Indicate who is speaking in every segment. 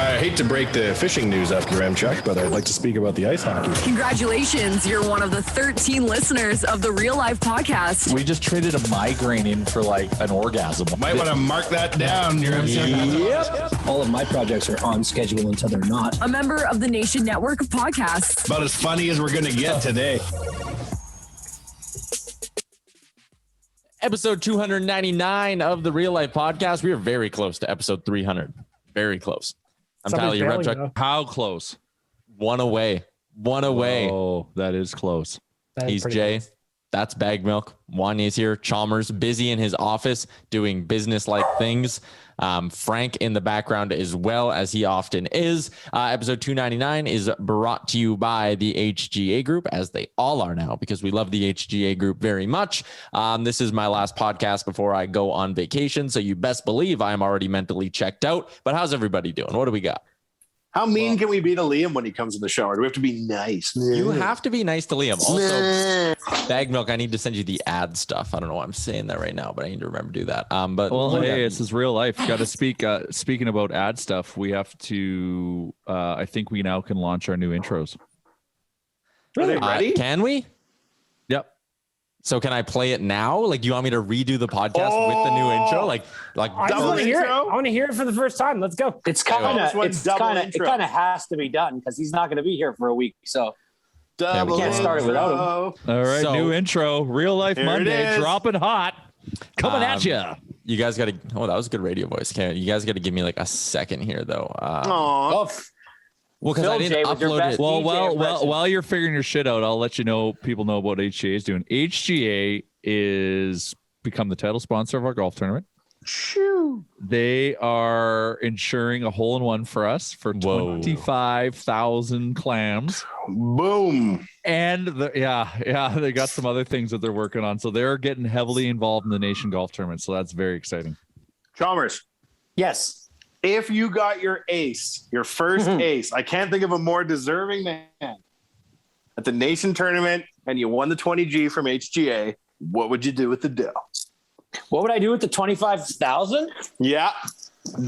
Speaker 1: I hate to break the fishing news after Ramchuck, but I'd like to speak about the ice hockey.
Speaker 2: Congratulations. You're one of the 13 listeners of the Real Life Podcast.
Speaker 3: We just traded a migraine in for like an orgasm.
Speaker 1: Might want to mark that down.
Speaker 4: Yep. All of my projects are on schedule until they're not.
Speaker 2: A member of the Nation Network of Podcasts.
Speaker 1: About as funny as we're going to get today.
Speaker 5: Episode 299 of the Real Life Podcast. We are very close to episode 300. Very close. I'm Tyler, your rep check.
Speaker 3: How close?
Speaker 5: One away.
Speaker 3: Oh, that is close.
Speaker 5: He's Jay. Close. That's Bag Milk. Wanya's here. Chalmers busy in his office doing business-like things. Frank in the background as well, as he often is. Episode 299 is brought to you by the HGA Group, as they all are now, because we love the HGA Group very much. This is my last podcast before I go on vacation, so you best believe I am already mentally checked out. But how's everybody doing? What do we got?
Speaker 1: How mean can we be to Liam when he comes in the show? Or do we have to be nice?
Speaker 5: You have to be nice to Liam. Also, Bag Milk, I need to send you the ad stuff. I don't know why I'm saying that right now, but I need to remember to do that.
Speaker 3: Hey, this is real life. Got to speak. Speaking about ad stuff, we have to. I think we now can launch our new intros.
Speaker 1: Really? Ready?
Speaker 5: Can we?
Speaker 3: Yep.
Speaker 5: So can I play it now? Like, do you want me to redo the podcast with the new intro? Like
Speaker 6: I want to hear it. I want to hear it for the first time. Let's go.
Speaker 4: It kind of has to be done because he's not going to be here for a week. So we can't start it without him.
Speaker 3: All right, new intro. Real Life Monday, dropping hot, coming at you.
Speaker 5: You guys got to. Oh, that was a good radio voice. You guys got to give me like a second here, though. Well, because I didn't upload it.
Speaker 3: While you're figuring your shit out, I'll let people know what HGA is doing. HGA is become the title sponsor of our golf tournament. Shoo. They are insuring a hole-in-one for us for 25,000 clams.
Speaker 1: Boom.
Speaker 3: And they got some other things that they're working on. So they're getting heavily involved in the Nation Golf Tournament. So that's very exciting.
Speaker 1: Chalmers.
Speaker 4: Yes.
Speaker 1: If you got your ace, your first ace, I can't think of a more deserving man at the Nation tournament, and you won the 20G from HGA, what would you do with the dough?
Speaker 4: What would I do with the 25,000?
Speaker 1: Yeah.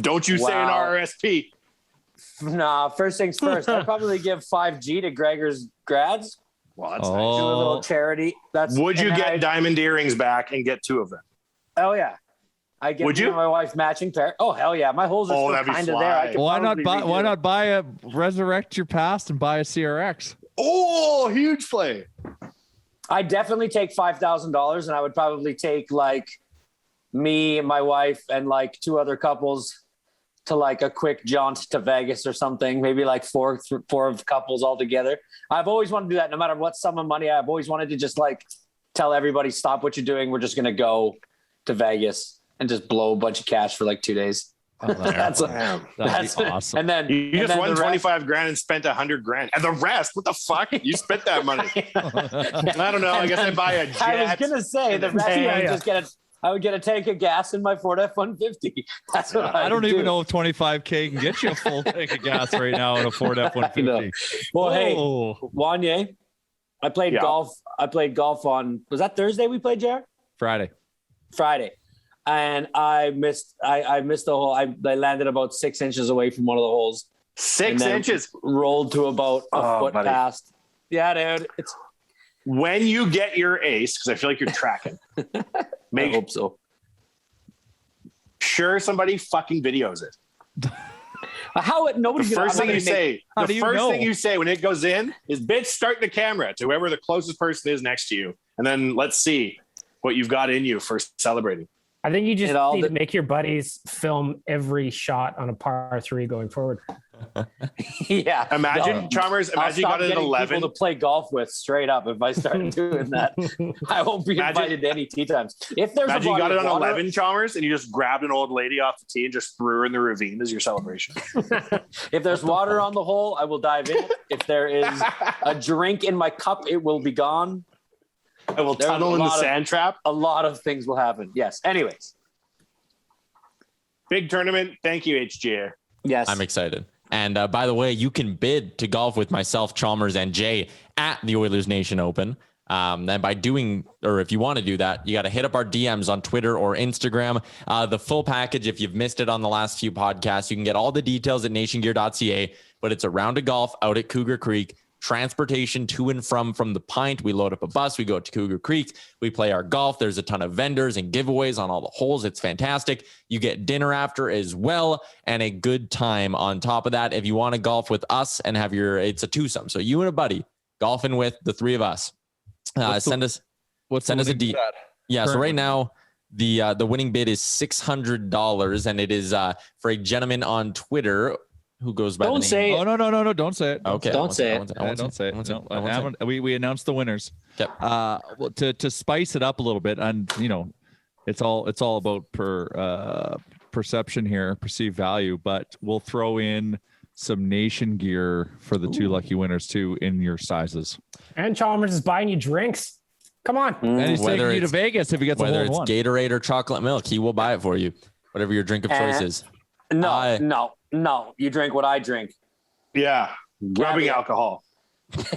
Speaker 1: Don't you say an RRSP.
Speaker 4: Nah, first things first. I'd probably give 5G to Gregor's grads.
Speaker 1: Well, that's nice.
Speaker 4: Do a little charity.
Speaker 1: Would you get diamond earrings back and get two of them?
Speaker 4: Oh, yeah. I give my wife matching pair. Oh, hell yeah. My holes are still kind of there.
Speaker 3: Why not resurrect your past and buy a CRX?
Speaker 1: Oh, huge play.
Speaker 4: I definitely take $5,000, and I would probably take like me, my wife, and like two other couples to like a quick jaunt to Vegas or something. Maybe like four of couples all together. I've always wanted to do that. No matter what sum of money, I've always wanted to just like tell everybody, stop what you're doing. We're just going to go to Vegas and just blow a bunch of cash for like 2 days. That's awesome. And then
Speaker 1: you just won 25 grand and spent 100 grand. And the rest, what the fuck? You spent that money. I don't know. I guess I buy a jet.
Speaker 4: I was gonna say the rest. I would get a tank of gas in my Ford F-150. That's what
Speaker 3: I don't even know if 25K can get you a full tank of gas right now in a Ford F-150.
Speaker 4: Well, hey, Wanye, I played golf. I played golf on, was that Thursday we played, JR?
Speaker 3: Friday. And
Speaker 4: I missed the hole. I landed about 6 inches away from one of the holes.
Speaker 1: 6 inches?
Speaker 4: Rolled to about a foot past. Yeah, dude. It's
Speaker 1: when you get your ace, because I feel like you're tracking.
Speaker 4: I hope so.
Speaker 1: Sure, somebody fucking videos it.
Speaker 4: Nobody's
Speaker 1: the first thing you say when it goes in is, bitch, start the camera to whoever the closest person is next to you. And then let's see what you've got in you for celebrating.
Speaker 6: I think you just need to make your buddies film every shot on a par 3 going forward.
Speaker 4: Yeah.
Speaker 1: Imagine, Chalmers, you got it at 11.
Speaker 4: People to play golf with straight up if I start doing that. I won't be invited to any tee times. If there's
Speaker 1: you got it on 11, Chalmers, and you just grabbed an old lady off the tee and just threw her in the ravine as your celebration.
Speaker 4: If there's water on the hole, I will dive in. If there is a drink in my cup, it will be gone.
Speaker 1: I will tunnel in the sand trap.
Speaker 4: A lot of things will happen. Yes. Anyways.
Speaker 1: Big tournament. Thank you, HGA.
Speaker 4: Yes.
Speaker 5: I'm excited. And by the way, you can bid to golf with myself, Chalmers, and Jay at the Oilers Nation Open. Then by doing, or if you want to do that, you got to hit up our DMs on Twitter or Instagram. The full package, if you've missed it on the last few podcasts, you can get all the details at nationgear.ca, but it's a round of golf out at Cougar Creek. Transportation to and from the Pint. We load up a bus. We go to Cougar Creek. We play our golf. There's a ton of vendors and giveaways on all the holes. It's fantastic. You get dinner after as well and a good time on top of that. If you want to golf with us and have it's a twosome. So you and a buddy golfing with the three of us. Send us a D. Yeah. So right now the winning bid is $600 and it is for a gentleman on Twitter who goes by
Speaker 4: Don't
Speaker 5: the name.
Speaker 4: say it.
Speaker 3: Oh, no, don't say it.
Speaker 5: Okay.
Speaker 4: Don't say it.
Speaker 3: Don't say it. We announced the winners.
Speaker 5: Yep.
Speaker 3: Well, to spice it up a little bit, and it's all about perception here, perceived value, but we'll throw in some Nation gear for the two lucky winners too in your sizes.
Speaker 6: And Chalmers is buying you drinks. Come on.
Speaker 3: And he's taking you to Vegas if he gets a hole
Speaker 5: Whether
Speaker 3: in
Speaker 5: it's
Speaker 3: one.
Speaker 5: Gatorade or chocolate milk, he will buy it for you. Whatever your drink of choice is.
Speaker 4: No. You drink what I drink.
Speaker 1: Yeah. Rubbing alcohol.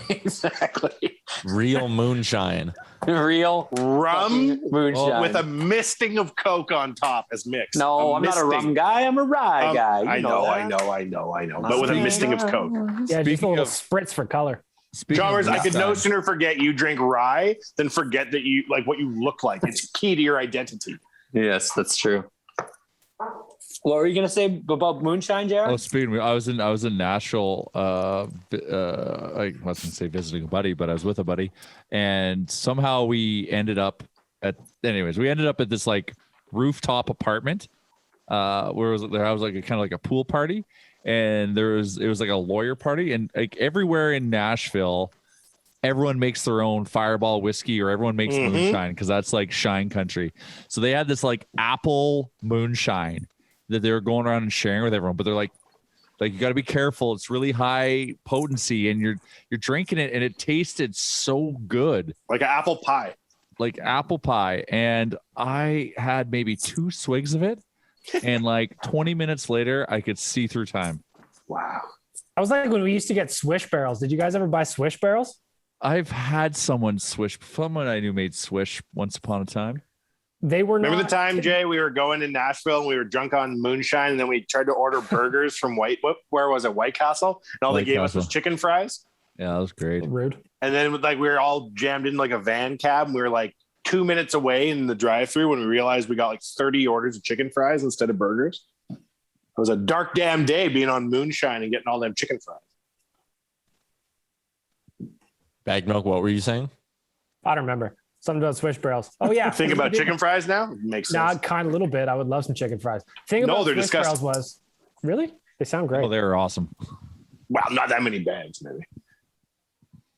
Speaker 4: Exactly.
Speaker 5: Real moonshine.
Speaker 4: Real
Speaker 1: Rum
Speaker 4: moonshine
Speaker 1: with a misting of Coke on top as mixed.
Speaker 4: No, I'm not a rum guy. I'm a rye guy.
Speaker 1: I know. But with a misting of Coke.
Speaker 6: Yeah, just a little spritz for color.
Speaker 1: Chalmers, I could no sooner forget you drink rye than forget that you like what you look like. It's key to your identity.
Speaker 4: Yes, that's true. What were you gonna say about moonshine, Jared?
Speaker 3: Oh, speaking of, I was in Nashville. I wasn't gonna say visiting a buddy, but I was with a buddy, and somehow we ended up at this like rooftop apartment. Where was there? I was like kind of like a pool party, and it was like a lawyer party, and like everywhere in Nashville, everyone makes their own Fireball whiskey or everyone makes moonshine because that's like shine country. So they had this like apple moonshine that they were going around and sharing with everyone, but they're like you got to be careful. It's really high potency, and you're drinking it, and it tasted so good,
Speaker 1: like an apple pie. And I had maybe 2 swigs of it, and like 20 minutes later, I could see through time.
Speaker 4: Wow.
Speaker 6: I was like when we used to get swish barrels. Did you guys ever buy swish barrels?
Speaker 3: I've had someone I knew made swish once upon a time.
Speaker 6: They were
Speaker 1: Remember the time, Jay, we were going to Nashville and we were drunk on moonshine, and then we tried to order burgers from White Castle, and all they gave us was chicken fries.
Speaker 3: Yeah, that was great.
Speaker 6: Rude.
Speaker 1: And then we were all jammed in like a van cab, and we were like 2 minutes away in the drive-thru when we realized we got like 30 orders of chicken fries instead of burgers. It was a dark damn day being on moonshine and getting all them chicken fries.
Speaker 5: Bag milk, what were you saying?
Speaker 6: I don't remember. Something about swish barrels. Oh yeah.
Speaker 1: Think about chicken fries now? Makes sense.
Speaker 6: Nah, kind of a little bit. I would love some chicken fries. Thing
Speaker 1: No,
Speaker 6: about
Speaker 1: they're
Speaker 6: swish
Speaker 1: disgusting.
Speaker 6: barrels was really? They sound great.
Speaker 3: Oh, they were awesome.
Speaker 1: Wow, not that many bags, maybe.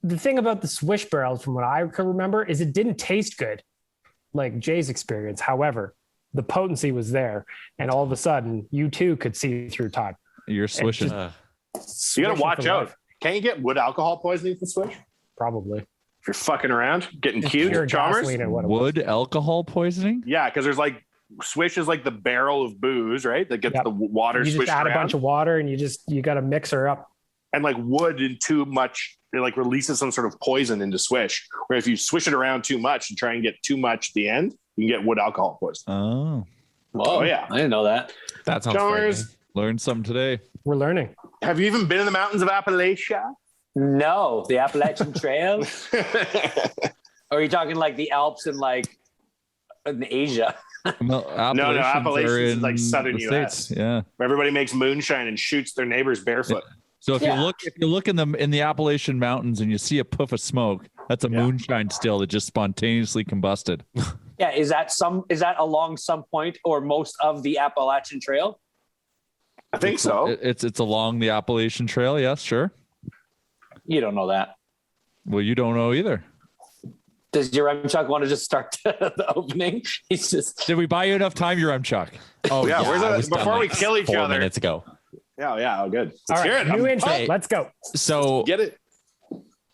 Speaker 6: The thing about the swish barrels, from what I can remember, is it didn't taste good, like Jay's experience. However, the potency was there, and all of a sudden, you too could see through time.
Speaker 3: You're swishing.
Speaker 1: You gotta watch out. Can't you get wood alcohol poisoning from swish?
Speaker 6: Probably.
Speaker 1: If you're fucking around, getting cute,
Speaker 6: Pure
Speaker 1: Chalmers?
Speaker 6: gasoline and what it was.
Speaker 3: Wood alcohol poisoning?
Speaker 1: Yeah, because there's like swish is like the barrel of booze, right? That gets
Speaker 6: Yep.
Speaker 1: the water
Speaker 6: You just
Speaker 1: swished
Speaker 6: add a
Speaker 1: around.
Speaker 6: bunch of water, and you got to mix her up.
Speaker 1: And like wood in too much, it like releases some sort of poison into swish. Where if you swish it around too much and try and get too much at the end, you can get wood alcohol poisoning.
Speaker 3: Oh,
Speaker 1: Oh yeah.
Speaker 4: I didn't know that.
Speaker 5: That sounds
Speaker 1: Chalmers,
Speaker 5: frightening.
Speaker 3: learned something today.
Speaker 6: We're learning.
Speaker 1: have you even been in the mountains of Appalachia?
Speaker 4: No, the Appalachian Trail. Or are you talking like the Alps in in Asia?
Speaker 3: No,
Speaker 1: Appalachians is like southern US.
Speaker 3: Yeah.
Speaker 1: Where everybody makes moonshine and shoots their neighbors barefoot.
Speaker 3: So if you look in the Appalachian Mountains and you see a puff of smoke, that's a moonshine still that just spontaneously combusted.
Speaker 4: Yeah, is that along some point or most of the Appalachian Trail?
Speaker 1: I think so.
Speaker 3: It's along the Appalachian Trail. Yes, sure.
Speaker 4: You don't know that.
Speaker 3: Well, you don't know either.
Speaker 4: Does your Chuck want to just start the opening? He's just.
Speaker 3: Did we buy you enough time, your Chuck?
Speaker 5: Oh
Speaker 1: Yeah, where's
Speaker 5: I
Speaker 1: that-
Speaker 5: was done
Speaker 1: before we
Speaker 5: like
Speaker 1: kill each
Speaker 5: 4
Speaker 1: other.
Speaker 5: minutes ago.
Speaker 1: Yeah, oh, good.
Speaker 6: All
Speaker 1: Let's hear
Speaker 6: right,
Speaker 1: it.
Speaker 6: new
Speaker 1: I'm
Speaker 6: intro.
Speaker 1: pumped.
Speaker 6: Let's go.
Speaker 5: So
Speaker 1: Get it.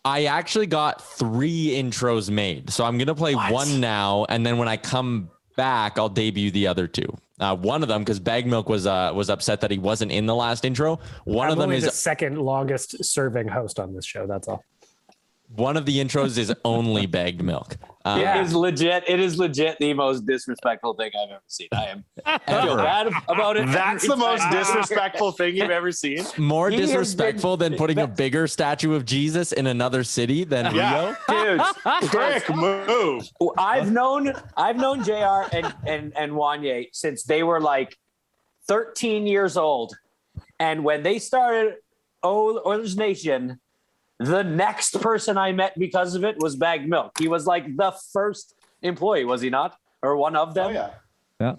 Speaker 5: I actually got 3 intros made. So I'm going to play one now. And then when I come back, I'll debut the other 2. One of them, because Bag Milk was upset that he wasn't in the last intro. One
Speaker 6: I'm
Speaker 5: of them
Speaker 6: only
Speaker 5: is
Speaker 6: the second longest serving host on this show. That's all.
Speaker 5: One of the intros is only bagged milk.
Speaker 4: It is legit. It is legit the most disrespectful thing I've ever seen. I feel bad about it.
Speaker 1: That's the most disrespectful thing you've ever seen.
Speaker 5: More
Speaker 4: He has
Speaker 5: disrespectful than putting a bigger statue of Jesus in another city than Rio.
Speaker 4: Dude,
Speaker 1: Quick move.
Speaker 4: I've known JR and Wanye since they were like 13 years old. And when they started Oilers Nation, the next person I met because of it was Bagged Milk. He was like the first employee, was he not? Or one of them?
Speaker 1: Oh, yeah.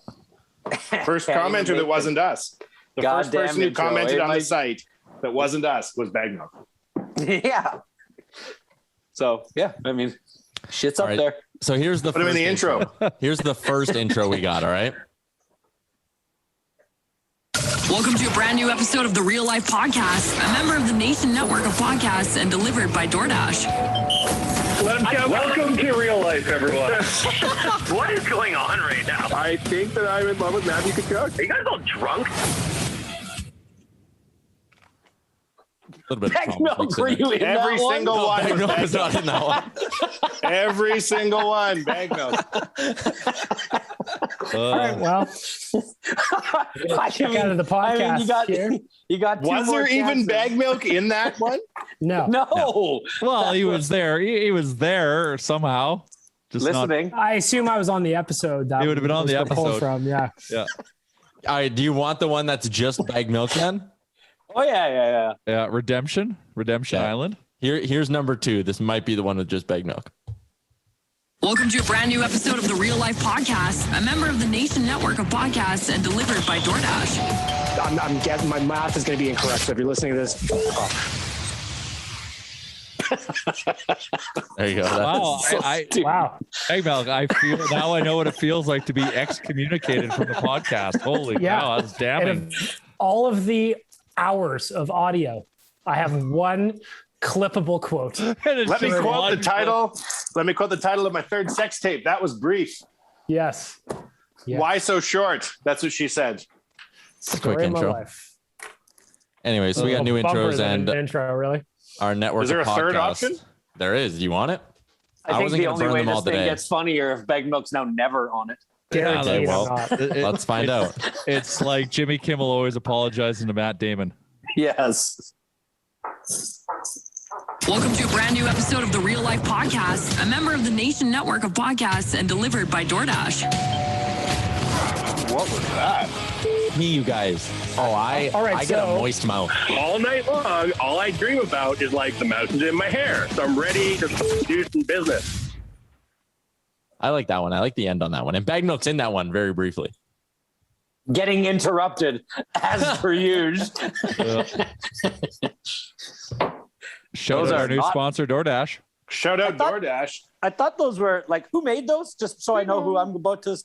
Speaker 1: First commenter that wasn't us. The first person who commented on the site that wasn't us was Bagged Milk.
Speaker 4: Yeah. So, yeah, I mean, shit's up there.
Speaker 5: So here's the
Speaker 1: Put him in the intro.
Speaker 5: Here's the first intro we got, all right?
Speaker 2: Welcome to a brand new episode of the Real Life Podcast, a member of the Nation Network of Podcasts and delivered by DoorDash.
Speaker 7: Welcome to Real Life, everyone. What is going on right now? I think that I'm in love with Matthew Tkachuk. Are you guys all drunk?
Speaker 5: A little bit
Speaker 4: Bagged
Speaker 5: of
Speaker 4: Milk, were you in
Speaker 1: Every
Speaker 4: that
Speaker 1: single
Speaker 4: one?
Speaker 1: one.
Speaker 5: Bagged milk is not in that one.
Speaker 1: Every single one. Bagged Milk.
Speaker 6: All right, well, check out of the podcast.
Speaker 4: you got two
Speaker 1: Was
Speaker 4: more
Speaker 1: there even
Speaker 4: chances.
Speaker 1: Bagged Milk in that one?
Speaker 6: No.
Speaker 4: No.
Speaker 3: Well, he was there. He was there somehow. Just
Speaker 4: Listening.
Speaker 6: I assume I was on the episode. That
Speaker 3: He would have been on
Speaker 6: was
Speaker 3: the
Speaker 6: pulled
Speaker 3: episode.
Speaker 6: from. Yeah.
Speaker 3: Yeah.
Speaker 5: All right, do you want the one that's just bagged milk then?
Speaker 4: Oh, yeah.
Speaker 3: Yeah. Redemption
Speaker 5: Yeah.
Speaker 3: Island.
Speaker 5: Here's number 2. This might be the one with just bagged milk.
Speaker 2: Welcome to a brand new episode of the Real Life Podcast, a member of the Nation Network of Podcasts and delivered by DoorDash.
Speaker 8: I'm guessing my math is going to be incorrect. So if you're listening to this,
Speaker 5: There you go.
Speaker 3: Wow.
Speaker 6: Wow.
Speaker 3: Hey, Milk, I feel now I know what it feels like to be excommunicated from the podcast. Holy
Speaker 6: Yeah.
Speaker 3: cow, that's damning.
Speaker 6: And of all of the hours of audio, I have one clippable quote.
Speaker 1: Let me quote the title. Let me quote the title of my third sex tape. That was brief.
Speaker 6: Yes. Yeah.
Speaker 1: Why so short? That's what she said.
Speaker 6: Story of my
Speaker 5: intro.
Speaker 6: life.
Speaker 5: Anyway, so we got new
Speaker 6: Bumper
Speaker 5: intros
Speaker 6: than
Speaker 5: and
Speaker 6: an intro, really.
Speaker 5: our network
Speaker 1: Is there
Speaker 5: of
Speaker 1: a third
Speaker 5: podcasts.
Speaker 1: option?
Speaker 5: There is. Do you want it?
Speaker 4: I think
Speaker 5: wasn't
Speaker 4: the
Speaker 5: gonna
Speaker 4: only
Speaker 5: burn
Speaker 4: way
Speaker 5: them all
Speaker 4: this thing
Speaker 5: today.
Speaker 4: gets funnier if Bagged Milk's now never on it.
Speaker 6: Guaranteed
Speaker 3: Yeah,
Speaker 6: I'm
Speaker 5: well.
Speaker 6: not.
Speaker 5: Let's find out.
Speaker 3: It's like Jimmy Kimmel always apologizing to Matt Damon.
Speaker 4: Yes.
Speaker 2: Welcome to a brand new episode of the Real Life Podcast, a member of the Nation Network of Podcasts and delivered by DoorDash.
Speaker 1: What was that?
Speaker 5: Me, you guys. Oh, I
Speaker 6: All right,
Speaker 5: I get a
Speaker 6: so-
Speaker 5: moist mouth.
Speaker 7: all night long, all I dream about is like the mountains in my hair. So I'm ready to do some business.
Speaker 5: I like that one. I like the end on that one. And bagged milk's in that one very briefly.
Speaker 4: Getting interrupted as per usual.
Speaker 3: Shout
Speaker 4: Those
Speaker 3: out
Speaker 4: are
Speaker 3: our new
Speaker 4: not-
Speaker 3: sponsor, DoorDash.
Speaker 1: Shout out
Speaker 4: I thought-
Speaker 1: DoorDash.
Speaker 4: I thought those were like, who made those? Just so I know who I'm about to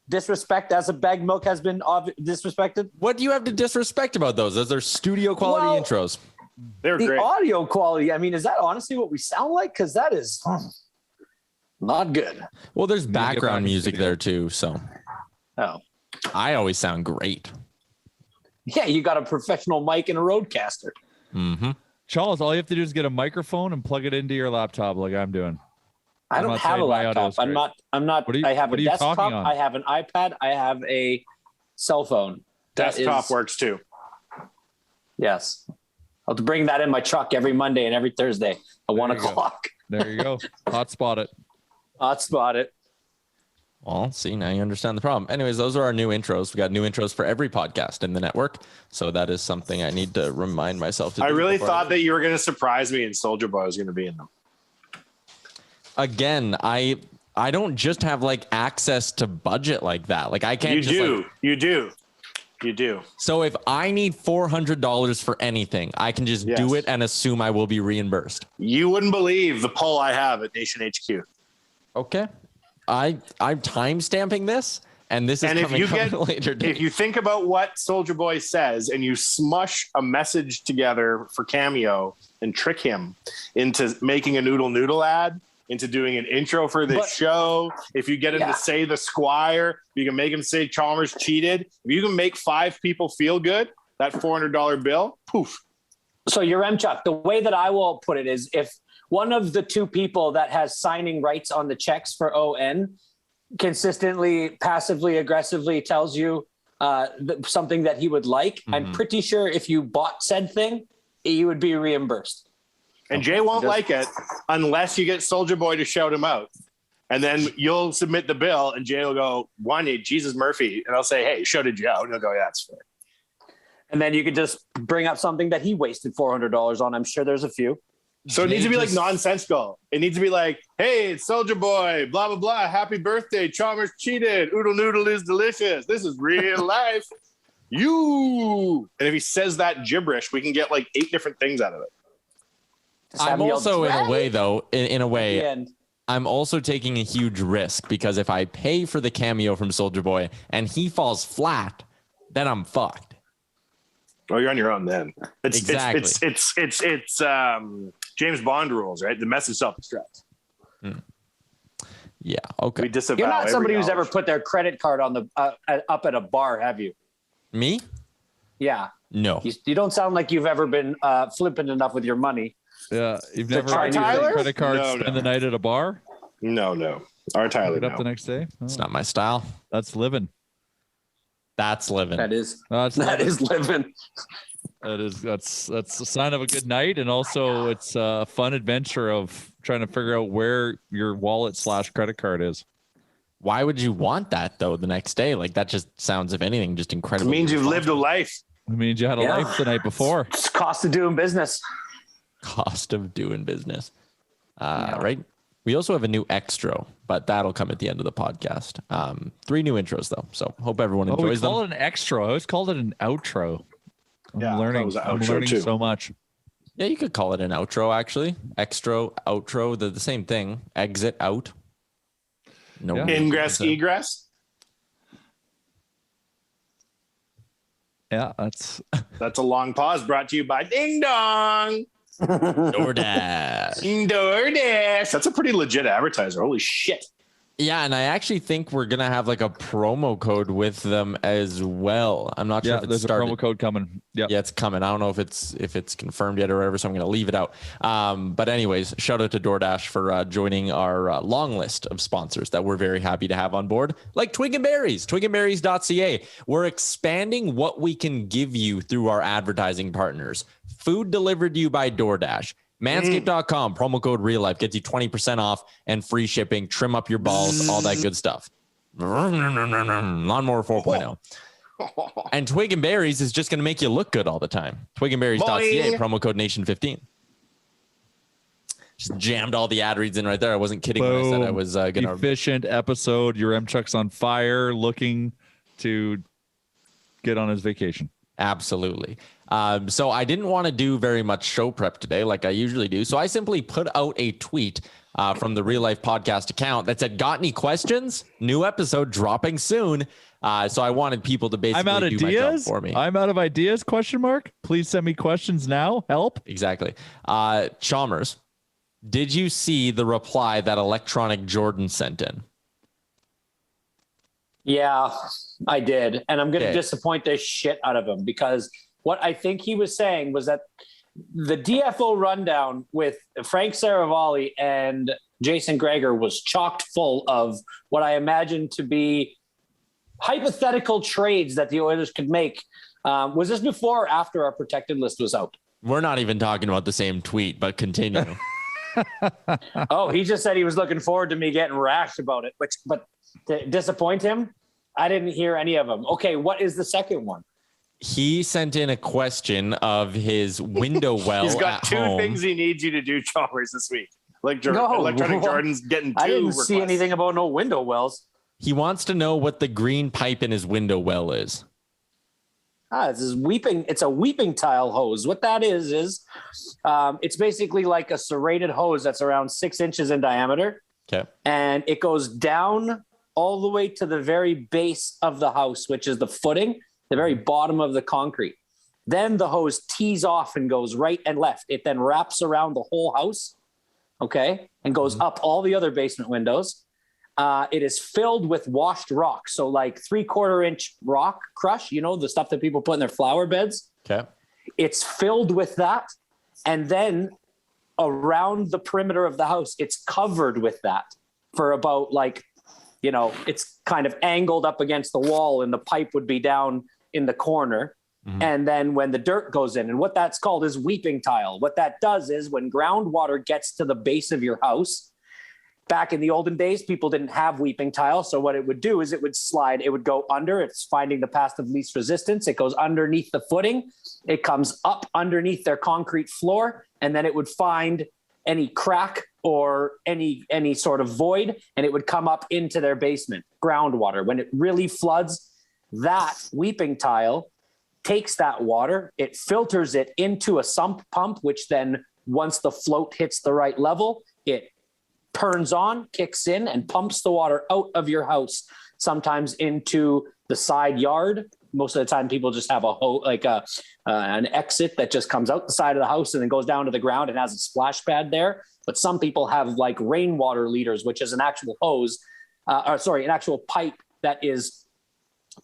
Speaker 4: disrespect as a Bagged Milk has been disrespected.
Speaker 5: What do you have to disrespect about those? Those are studio quality
Speaker 4: Well,
Speaker 5: intros.
Speaker 1: They were
Speaker 4: The
Speaker 1: great.
Speaker 4: audio quality, I mean, is that honestly what we sound like? Because that is not good.
Speaker 5: Well, there's
Speaker 3: get back
Speaker 5: background
Speaker 3: in
Speaker 5: music
Speaker 3: studio.
Speaker 5: there too. So
Speaker 4: Oh.
Speaker 5: I always sound great.
Speaker 4: Yeah, you got a professional mic and a roadcaster.
Speaker 5: Mm-hmm.
Speaker 3: Charles, all you have to do is get a microphone and plug it into your laptop like I'm doing.
Speaker 4: I
Speaker 3: I'm
Speaker 4: don't
Speaker 3: not
Speaker 4: have a
Speaker 3: saying my
Speaker 4: laptop.
Speaker 3: audio's
Speaker 4: I'm
Speaker 3: great.
Speaker 4: not,
Speaker 3: What are you-
Speaker 4: I have
Speaker 3: what
Speaker 4: a
Speaker 3: are you
Speaker 4: desktop.
Speaker 3: talking on?
Speaker 4: I have an iPad. I have a cell phone. That
Speaker 1: Desktop
Speaker 4: is-
Speaker 1: works too.
Speaker 4: Yes. I'll have to bring that in my truck every Monday and every Thursday at 1
Speaker 3: you go.
Speaker 4: o'clock.
Speaker 3: There you go. Hotspot it.
Speaker 4: Hotspot it.
Speaker 5: Well, see, now you understand the problem. Anyways, those are our new intros. We got new intros for every podcast in the network. So that is something I need to remind myself to
Speaker 1: I
Speaker 5: do
Speaker 1: really
Speaker 5: before
Speaker 1: thought that you were going to surprise me and Soldier Boy was going to be in them.
Speaker 5: Again, I don't just have like access to budget like that. Like I can't
Speaker 1: You
Speaker 5: just
Speaker 1: do.
Speaker 5: like,
Speaker 1: You do. You do.
Speaker 5: so if I need $400 for anything, I can just
Speaker 1: Yes.
Speaker 5: do it and assume I will be reimbursed.
Speaker 1: You wouldn't believe the poll I have at Nation HQ.
Speaker 5: Okay. I'm time stamping this, and this is
Speaker 1: And if
Speaker 5: coming
Speaker 1: you
Speaker 5: from
Speaker 1: get,
Speaker 5: a later date.
Speaker 1: if you think about what Soldier Boy says and you smush a message together for Cameo and trick him into making a noodle ad, into doing an intro for this
Speaker 4: But-
Speaker 1: show, if you get him
Speaker 4: Yeah.
Speaker 1: to say the Squire, you can make him say Chalmers cheated. If you can make 5 people feel good, that $400 bill, poof.
Speaker 4: So your M Chuck, the way that I will put it is if one of the two people that has signing rights on the checks for ON consistently, passively, aggressively tells you something that he would like, I'm pretty sure if you bought said thing, you would be reimbursed.
Speaker 1: And Jay won't like it unless you get Soldier Boy to shout him out. And then you'll submit the bill and Jay will go, Wanye, Jesus Murphy. And I'll say, hey, shouted you out. And he'll go, yeah, that's fair.
Speaker 4: And then you could just bring up something that he wasted $400 on. I'm sure there's a few.
Speaker 1: So it needs to be like nonsensical. It needs to be like, hey, it's Soldier Boy, blah, blah, blah. Happy birthday. Chalmers cheated. Oodle noodle is delicious. This is real life. You. And if he says that gibberish, we can get like 8 different things out of it.
Speaker 5: I'm also in a way, though, in a way, I'm also taking a huge risk because if I pay for the cameo from Soldier Boy and he falls flat, then I'm fucked.
Speaker 1: Oh, you're on your own then.
Speaker 5: Exactly.
Speaker 1: It's James Bond rules, right? The message self-destruct.
Speaker 5: Yeah. Okay.
Speaker 1: We disavow.
Speaker 4: You're not somebody who's
Speaker 1: knowledge.
Speaker 4: ever put their credit card on the up at a bar, have you?
Speaker 5: Me?
Speaker 4: Yeah.
Speaker 5: No.
Speaker 4: You don't sound like you've ever been flippant enough with your money.
Speaker 3: Yeah, you've never
Speaker 4: try
Speaker 3: used
Speaker 4: Tyler?
Speaker 3: a credit card,
Speaker 1: No,
Speaker 3: spend
Speaker 1: no.
Speaker 3: the night at a bar,
Speaker 1: No. Our Tyler,
Speaker 3: pick it up
Speaker 1: no.
Speaker 3: the next day. Oh,
Speaker 5: It's not my style.
Speaker 3: that's living.
Speaker 5: That's living.
Speaker 4: That is
Speaker 3: That's
Speaker 4: living.
Speaker 3: That's a sign of a good night, and also it's a fun adventure of trying to figure out where your wallet / credit card is.
Speaker 5: Why would you want that though the next day? Like that just sounds, if anything, just
Speaker 1: It
Speaker 5: incredible.
Speaker 1: means you've lived a life.
Speaker 3: It means you had a
Speaker 4: Yeah.
Speaker 3: life the night before.
Speaker 4: It's cost of doing business.
Speaker 5: Cost of doing business. Right. We also have a new extra, but that'll come at the end of the podcast. 3 new intros though. So hope everyone
Speaker 3: Oh, we
Speaker 5: enjoys them.
Speaker 3: call it an extra. I always called it an outro. I'm
Speaker 1: Yeah, I thought it
Speaker 3: learning.
Speaker 1: was an
Speaker 3: I'm
Speaker 1: outro
Speaker 3: learning
Speaker 1: too.
Speaker 3: so much.
Speaker 5: Yeah, you could call it an outro actually. Extra, outro, they're the same thing. Exit out. No.
Speaker 3: Yeah.
Speaker 1: Ingress, egress.
Speaker 3: Yeah, that's
Speaker 1: That's a long pause brought to you by Ding Dong.
Speaker 5: DoorDash.
Speaker 1: DoorDash. That's a pretty legit advertiser. Holy shit.
Speaker 5: Yeah, and I actually think we're gonna have like a promo code with them as well. I'm not sure
Speaker 3: yeah.
Speaker 5: if it's
Speaker 3: There's
Speaker 5: started.
Speaker 3: a promo code coming. Yeah.
Speaker 5: Yeah, it's coming. I don't know if it's confirmed yet or whatever, so I'm going to leave it out. But anyways, shout out to DoorDash for joining our long list of sponsors that we're very happy to have on board, like Twig and Berries, twigandberries.ca. We're expanding what we can give you through our advertising partners. Food delivered to you by DoorDash. Manscaped.com, promo code Real Life gets you 20% off and free shipping. Trim up your balls, all that good stuff. Lawnmower 4.0. And Twig and Berries is just going to make you look good all the time. Twigandberries.ca, promo code Nation15. Just jammed all the ad reads in right there. I wasn't kidding when I said I was going to.
Speaker 3: Efficient episode. Your M-Chuck's on fire, looking to get on his vacation.
Speaker 5: Absolutely. So I didn't want to do very much show prep today like I usually do. So I simply put out a tweet from the Real Life Podcast account that said, got any questions? New episode dropping soon. So I wanted people to basically
Speaker 3: I'm out of
Speaker 5: do my job
Speaker 3: ideas.
Speaker 5: for me.
Speaker 3: I'm out of ideas, question mark. Please send me questions now. Help.
Speaker 5: Exactly. Chalmers, did you see the reply that Electronic Jordan sent in?
Speaker 4: Yeah, I did. And I'm going to
Speaker 5: Okay.
Speaker 4: disappoint the shit out of him because what I think he was saying was that the DFO rundown with Frank Saravalli and Jason Greger was chocked full of what I imagine to be hypothetical trades that the Oilers could make. Was this before or after our protected list was out?
Speaker 5: We're not even talking about the same tweet, but continue.
Speaker 4: Oh, he just said he was looking forward to me getting rash about it, but to disappoint him, I didn't hear any of them. Okay, what is the second one?
Speaker 5: He sent in a question of his window well
Speaker 1: He's got
Speaker 5: at
Speaker 1: 2
Speaker 5: home.
Speaker 1: things he needs you to do, Chalmers, this week. Like
Speaker 4: No.
Speaker 1: Electronic Jordan's getting 2
Speaker 4: I didn't
Speaker 1: requests.
Speaker 4: see anything about no window wells.
Speaker 5: He wants to know what the green pipe in his window well is.
Speaker 4: It's a weeping tile hose. What that is it's basically like a serrated hose that's around 6 inches in diameter.
Speaker 5: Okay.
Speaker 4: And it goes down all the way to the very base of the house, which is the footing, the very bottom of the concrete. Then the hose tees off and goes right and left. It then wraps around the whole house, okay, and goes up all the other basement windows. It is filled with washed rock. So like 3/4 inch rock crush, you know, the stuff that people put in their flower beds.
Speaker 5: Okay.
Speaker 4: It's filled with that. And then around the perimeter of the house, it's covered with that for about like, it's kind of angled up against the wall and the pipe would be down in the corner. Mm-hmm. And then when the dirt goes in, and what that's called is weeping tile. What that does is when groundwater gets to the base of your house, back in the olden days, people didn't have weeping tile. So what it would do is it would slide, it would go under, it's finding the path of least resistance. It goes underneath the footing. It comes up underneath their concrete floor, and then it would find any crack or any sort of void, and it would come up into their basement, groundwater. When it really floods, that weeping tile takes that water, it filters it into a sump pump, which then once the float hits the right level, it turns on, kicks in, and pumps the water out of your house, sometimes into the side yard. Most of the time people just have an exit that just comes out the side of the house and then goes down to the ground and has a splash pad there. But some people have like rainwater leaders, which is an actual hose, an actual pipe that is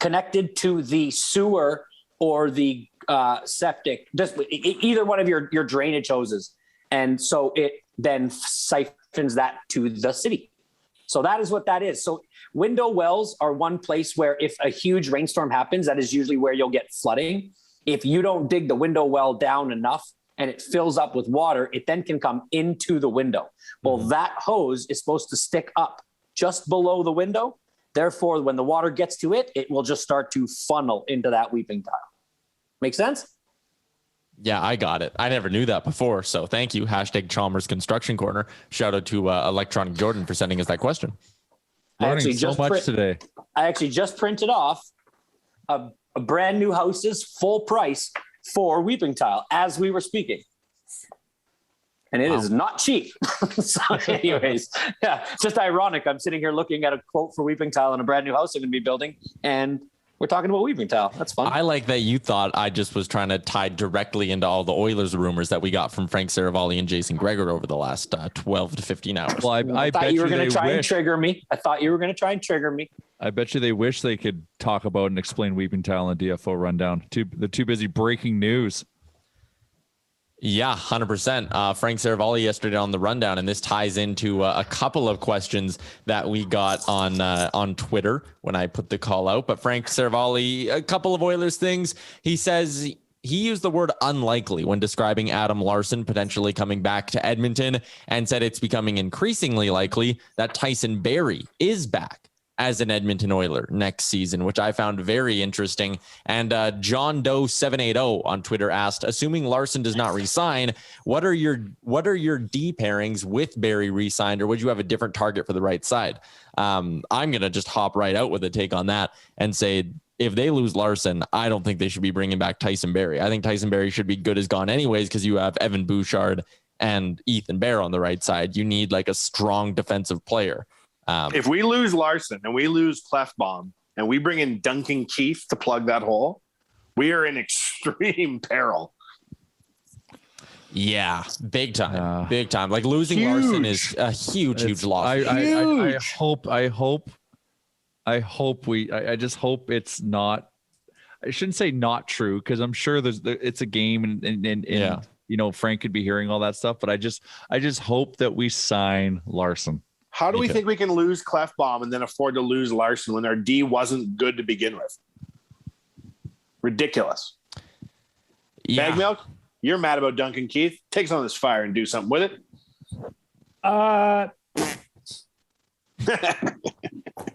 Speaker 4: connected to the sewer or the septic, just either one of your drainage hoses. And so it then siphons that to the city. So that is what that is. So window wells are one place where if a huge rainstorm happens, that is usually where you'll get flooding. If you don't dig the window well down enough and it fills up with water, it then can come into the window. Well, that hose is supposed to stick up just below the window. Therefore, when the water gets to it, it will just start to funnel into that weeping tile. Make sense?
Speaker 5: Yeah, I got it. I never knew that before. So thank you. Hashtag Chalmers Construction Corner. Shout out to Electronic Jordan for sending us that question.
Speaker 3: Learning so much today.
Speaker 4: I actually just printed off a brand new house's full price for weeping tile as we were speaking. And it is not cheap. So anyways, yeah, just ironic. I'm sitting here looking at a quote for weeping tile in a brand new house I'm going to be building, and we're talking about weeping tile. That's fun.
Speaker 5: I like that you thought I just was trying to tie directly into all the Oilers rumors that we got from Frank Saravalli and Jason Gregor over the last 12 to 15 hours.
Speaker 3: Well, I
Speaker 4: thought you were going to try and trigger me. I thought you were going to try and trigger me.
Speaker 3: I bet you they wish they could talk about and explain weeping tile in the DFO rundown. They're too busy breaking news.
Speaker 5: Yeah, 100%. Frank Saravalli yesterday on the rundown, and this ties into a couple of questions that we got on Twitter when I put the call out. But Frank Saravalli, a couple of Oilers things. He says he used the word unlikely when describing Adam Larsson potentially coming back to Edmonton, and said it's becoming increasingly likely that Tyson Barrie is back as an Edmonton Oiler next season, which I found very interesting. And John Doe 780 on Twitter asked, assuming Larsson does not resign, what are your D pairings with Barrie re-signed, or would you have a different target for the right side? I'm going to just hop right out with a take on that and say, if they lose Larsson, I don't think they should be bringing back Tyson Barrie. I think Tyson Barrie should be good as gone anyways, because you have Evan Bouchard and Ethan Bear on the right side. You need like a strong defensive player.
Speaker 1: If we lose Larsson and we lose Clefbaum and we bring in Duncan Keith to plug that hole, we are in extreme peril.
Speaker 5: Yeah, big time. Big time. Like losing Larsson is a huge loss.
Speaker 3: I just hope it's not. I shouldn't say not true, because I'm sure it's a game and yeah, you know, Frank could be hearing all that stuff, but I just hope that we sign Larsson.
Speaker 1: How do we think we can lose Clefbaum and then afford to lose Larsson when our D wasn't good to begin with? Ridiculous. Yeah. Bag Milk, you're mad about Duncan Keith. Take some of this fire and do something with it.
Speaker 6: I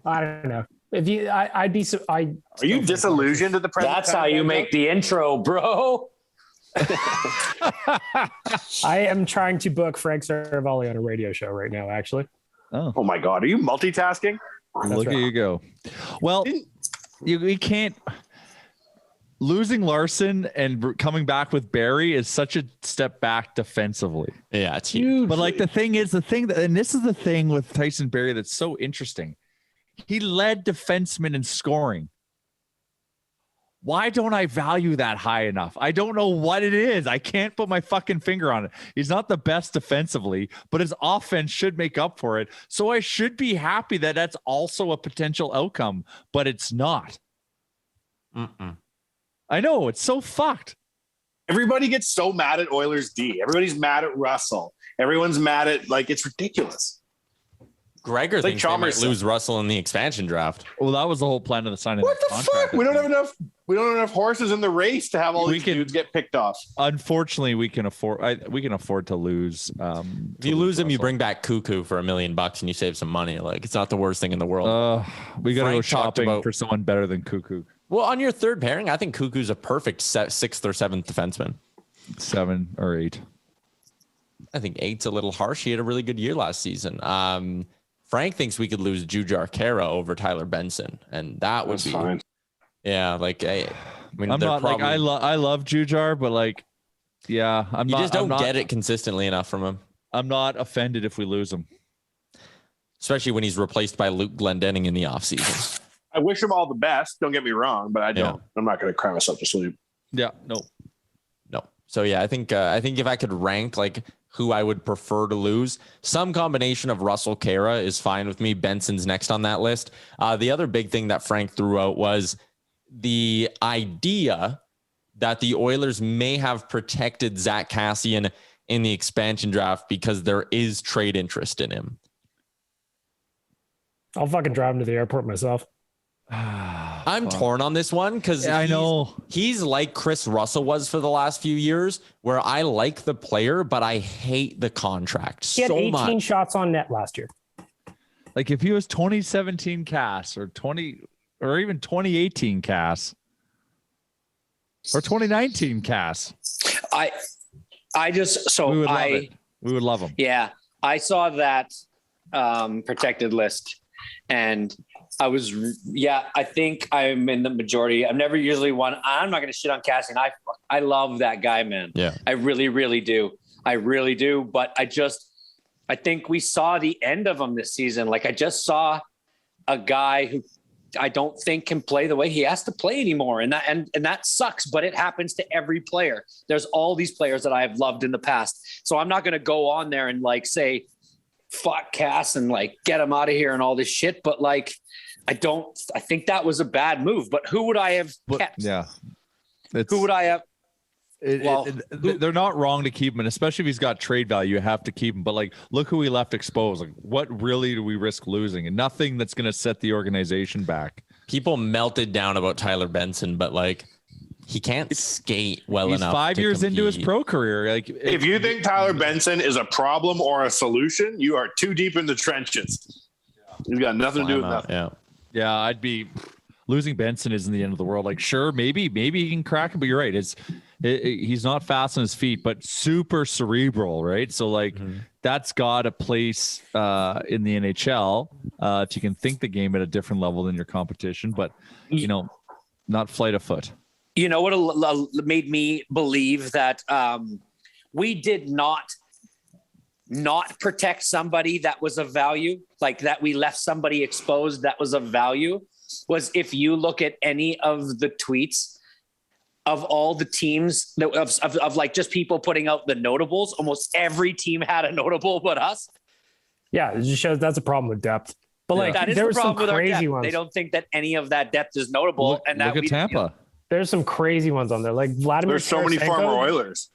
Speaker 6: don't know. If you, I'd be so. Are
Speaker 1: you disillusioned at the present?
Speaker 4: That's how you make the intro, bro.
Speaker 6: I am trying to book Frank Saravalli on a radio show right now, actually.
Speaker 1: Oh my God. Are you multitasking?
Speaker 3: Look at you go. Well, you can't. Losing Larsson and coming back with Barrie is such a step back defensively.
Speaker 5: Yeah, it's huge.
Speaker 3: But like and this is the thing with Tyson Barrie that's so interesting. He led defensemen in scoring. Why don't I value that high enough? I don't know what it is. I can't put my fucking finger on it. He's not the best defensively, but his offense should make up for it. So I should be happy that that's also a potential outcome, but it's not. I know, it's so fucked.
Speaker 1: Everybody gets so mad at Oilers D. Everybody's mad at Russell. Everyone's mad at it's ridiculous.
Speaker 5: Gregor thinks they might lose Russell in the expansion draft.
Speaker 3: Well, that was the whole plan of the signing.
Speaker 1: What the fuck? We don't have enough. We don't have enough horses in the race to have all these dudes get picked off.
Speaker 3: Unfortunately, we can afford. We can afford to lose.
Speaker 5: If you lose him, you bring back Cuckoo for $1 million and you save some money. It's not the worst thing in the world.
Speaker 3: We got to go shopping for someone better than Cuckoo.
Speaker 5: Well, on your third pairing, I think Cuckoo's a perfect 6th or 7th defenseman.
Speaker 3: 7 or 8.
Speaker 5: I think 8's a little harsh. He had a really good year last season. Frank thinks we could lose Jujhar Khaira over Tyler Benson, and that would be fine. Yeah, I mean,
Speaker 3: I'm not probably, I love Jujhar, but I'm
Speaker 5: you just don't get it consistently enough from him.
Speaker 3: I'm not offended if we lose him,
Speaker 5: especially when he's replaced by Luke Glendening in the offseason.
Speaker 1: I wish him all the best. Don't get me wrong, but I don't. Yeah. I'm not going to cry myself to sleep.
Speaker 3: Yeah, no.
Speaker 5: So yeah, I think if I could rank who I would prefer to lose, some combination of Russell Khaira is fine with me. Benson's next on that list. The other big thing that Frank threw out was the idea that the Oilers may have protected Zach Kassian in the expansion draft because there is trade interest in him.
Speaker 6: I'll fucking drive him to the airport myself.
Speaker 5: I'm torn on this one because
Speaker 3: I know
Speaker 5: he's like Chris Russell was for the last few years, where I like the player, but I hate the contract
Speaker 6: he had 18 shots on net last year.
Speaker 3: If he was 2017 Cass or 20 or even 2018 Cass or 2019 Cass, we would love him.
Speaker 4: Yeah, I saw that protected list, and I think I'm in the majority. I've never usually won. I'm not going to shit on Cassian. I love that guy, man.
Speaker 5: Yeah,
Speaker 4: I really, really do. I really do. But I think we saw the end of him this season. I just saw a guy who I don't think can play the way he has to play anymore. And that sucks, but it happens to every player. There's all these players that I have loved in the past. So I'm not going to go on there and say, fuck Cass and get him out of here and all this shit. But I think that was a bad move, but who would I have kept?
Speaker 3: Yeah.
Speaker 4: Who would I have?
Speaker 3: They're not wrong to keep him, and especially if he's got trade value, you have to keep him. But look who we left exposed. What really do we risk losing? And nothing that's going to set the organization back.
Speaker 5: People melted down about Tyler Benson, but he can't skate well enough.
Speaker 3: He's 5 years into his pro career.
Speaker 1: If you think Tyler Benson is a problem or a solution, you are too deep in the trenches. He's got nothing to do with nothing.
Speaker 3: Yeah, I'd be losing Benson isn't the end of the world. Sure, maybe he can crack it, but you're right. He's not fast on his feet, but super cerebral, right? So that's got a place in the NHL. You can think the game at a different level than your competition, but not flight of foot.
Speaker 4: You know what made me believe that we did not protect somebody that was of value, that we left somebody exposed that was of value, was if you look at any of the tweets of all the teams of just people putting out the notables, almost every team had a notable but us.
Speaker 6: Yeah, it just shows that's a problem with depth. But
Speaker 4: that is
Speaker 6: there
Speaker 4: the
Speaker 6: were some
Speaker 4: problem with our
Speaker 6: crazy
Speaker 4: depth.
Speaker 6: ones.
Speaker 4: They don't think that any of that depth is notable.
Speaker 3: Look at Tampa.
Speaker 6: There's some crazy ones on there, like Vladimir.
Speaker 1: There's so many former Oilers.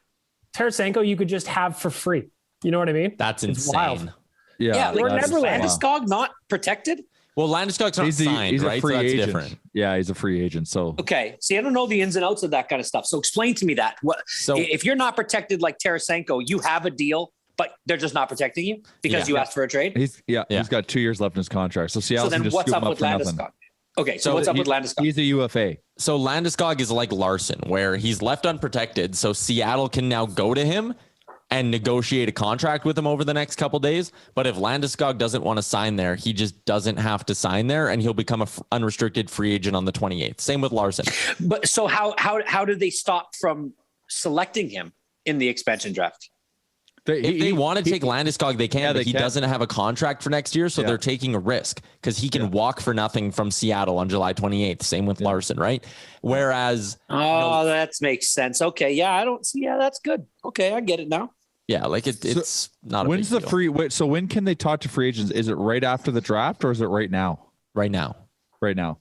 Speaker 6: Tarasenko, you could just have for free. You know what I mean?
Speaker 5: That's insane.
Speaker 6: Wild.
Speaker 3: Yeah,
Speaker 4: Landeskog not protected.
Speaker 5: Well, Landeskog's not signed,
Speaker 3: he's
Speaker 5: right?
Speaker 3: a free
Speaker 5: so that's
Speaker 3: agent.
Speaker 5: different.
Speaker 3: Yeah, he's a free agent. So
Speaker 4: okay, see, I don't know the ins and outs of that kind of stuff. So explain to me that. If you're not protected like Tarasenko, you have a deal, but they're just not protecting you because you asked for a trade.
Speaker 3: He's got 2 years left in his contract. So Seattle can just
Speaker 4: what's
Speaker 3: scoop
Speaker 4: up
Speaker 3: him
Speaker 4: with
Speaker 3: up for nothing.
Speaker 4: Landeskog? Okay, so what's up with Landeskog?
Speaker 3: He's a UFA.
Speaker 5: So Landeskog is like Larson, where he's left unprotected. So Seattle can now go to him and negotiate a contract with him over the next couple days. But if Landeskog doesn't want to sign there, he just doesn't have to sign there, and he'll become an unrestricted free agent on the 28th. Same with Larson.
Speaker 4: But so how do they stop from selecting him in the expansion draft?
Speaker 5: If they want to take Landeskog, they can, but he doesn't have a contract for next year, so they're taking a risk because he can walk for nothing from Seattle on July 28th. Same with Larson, right? Whereas...
Speaker 4: that makes sense. Okay, I don't see... Yeah, that's good. Okay, I get it now.
Speaker 5: Yeah, it's not a
Speaker 3: when's
Speaker 5: big
Speaker 3: the
Speaker 5: deal.
Speaker 3: so when can they talk to free agents? Is it right after the draft or is it right now?
Speaker 5: Right now.
Speaker 3: Right now.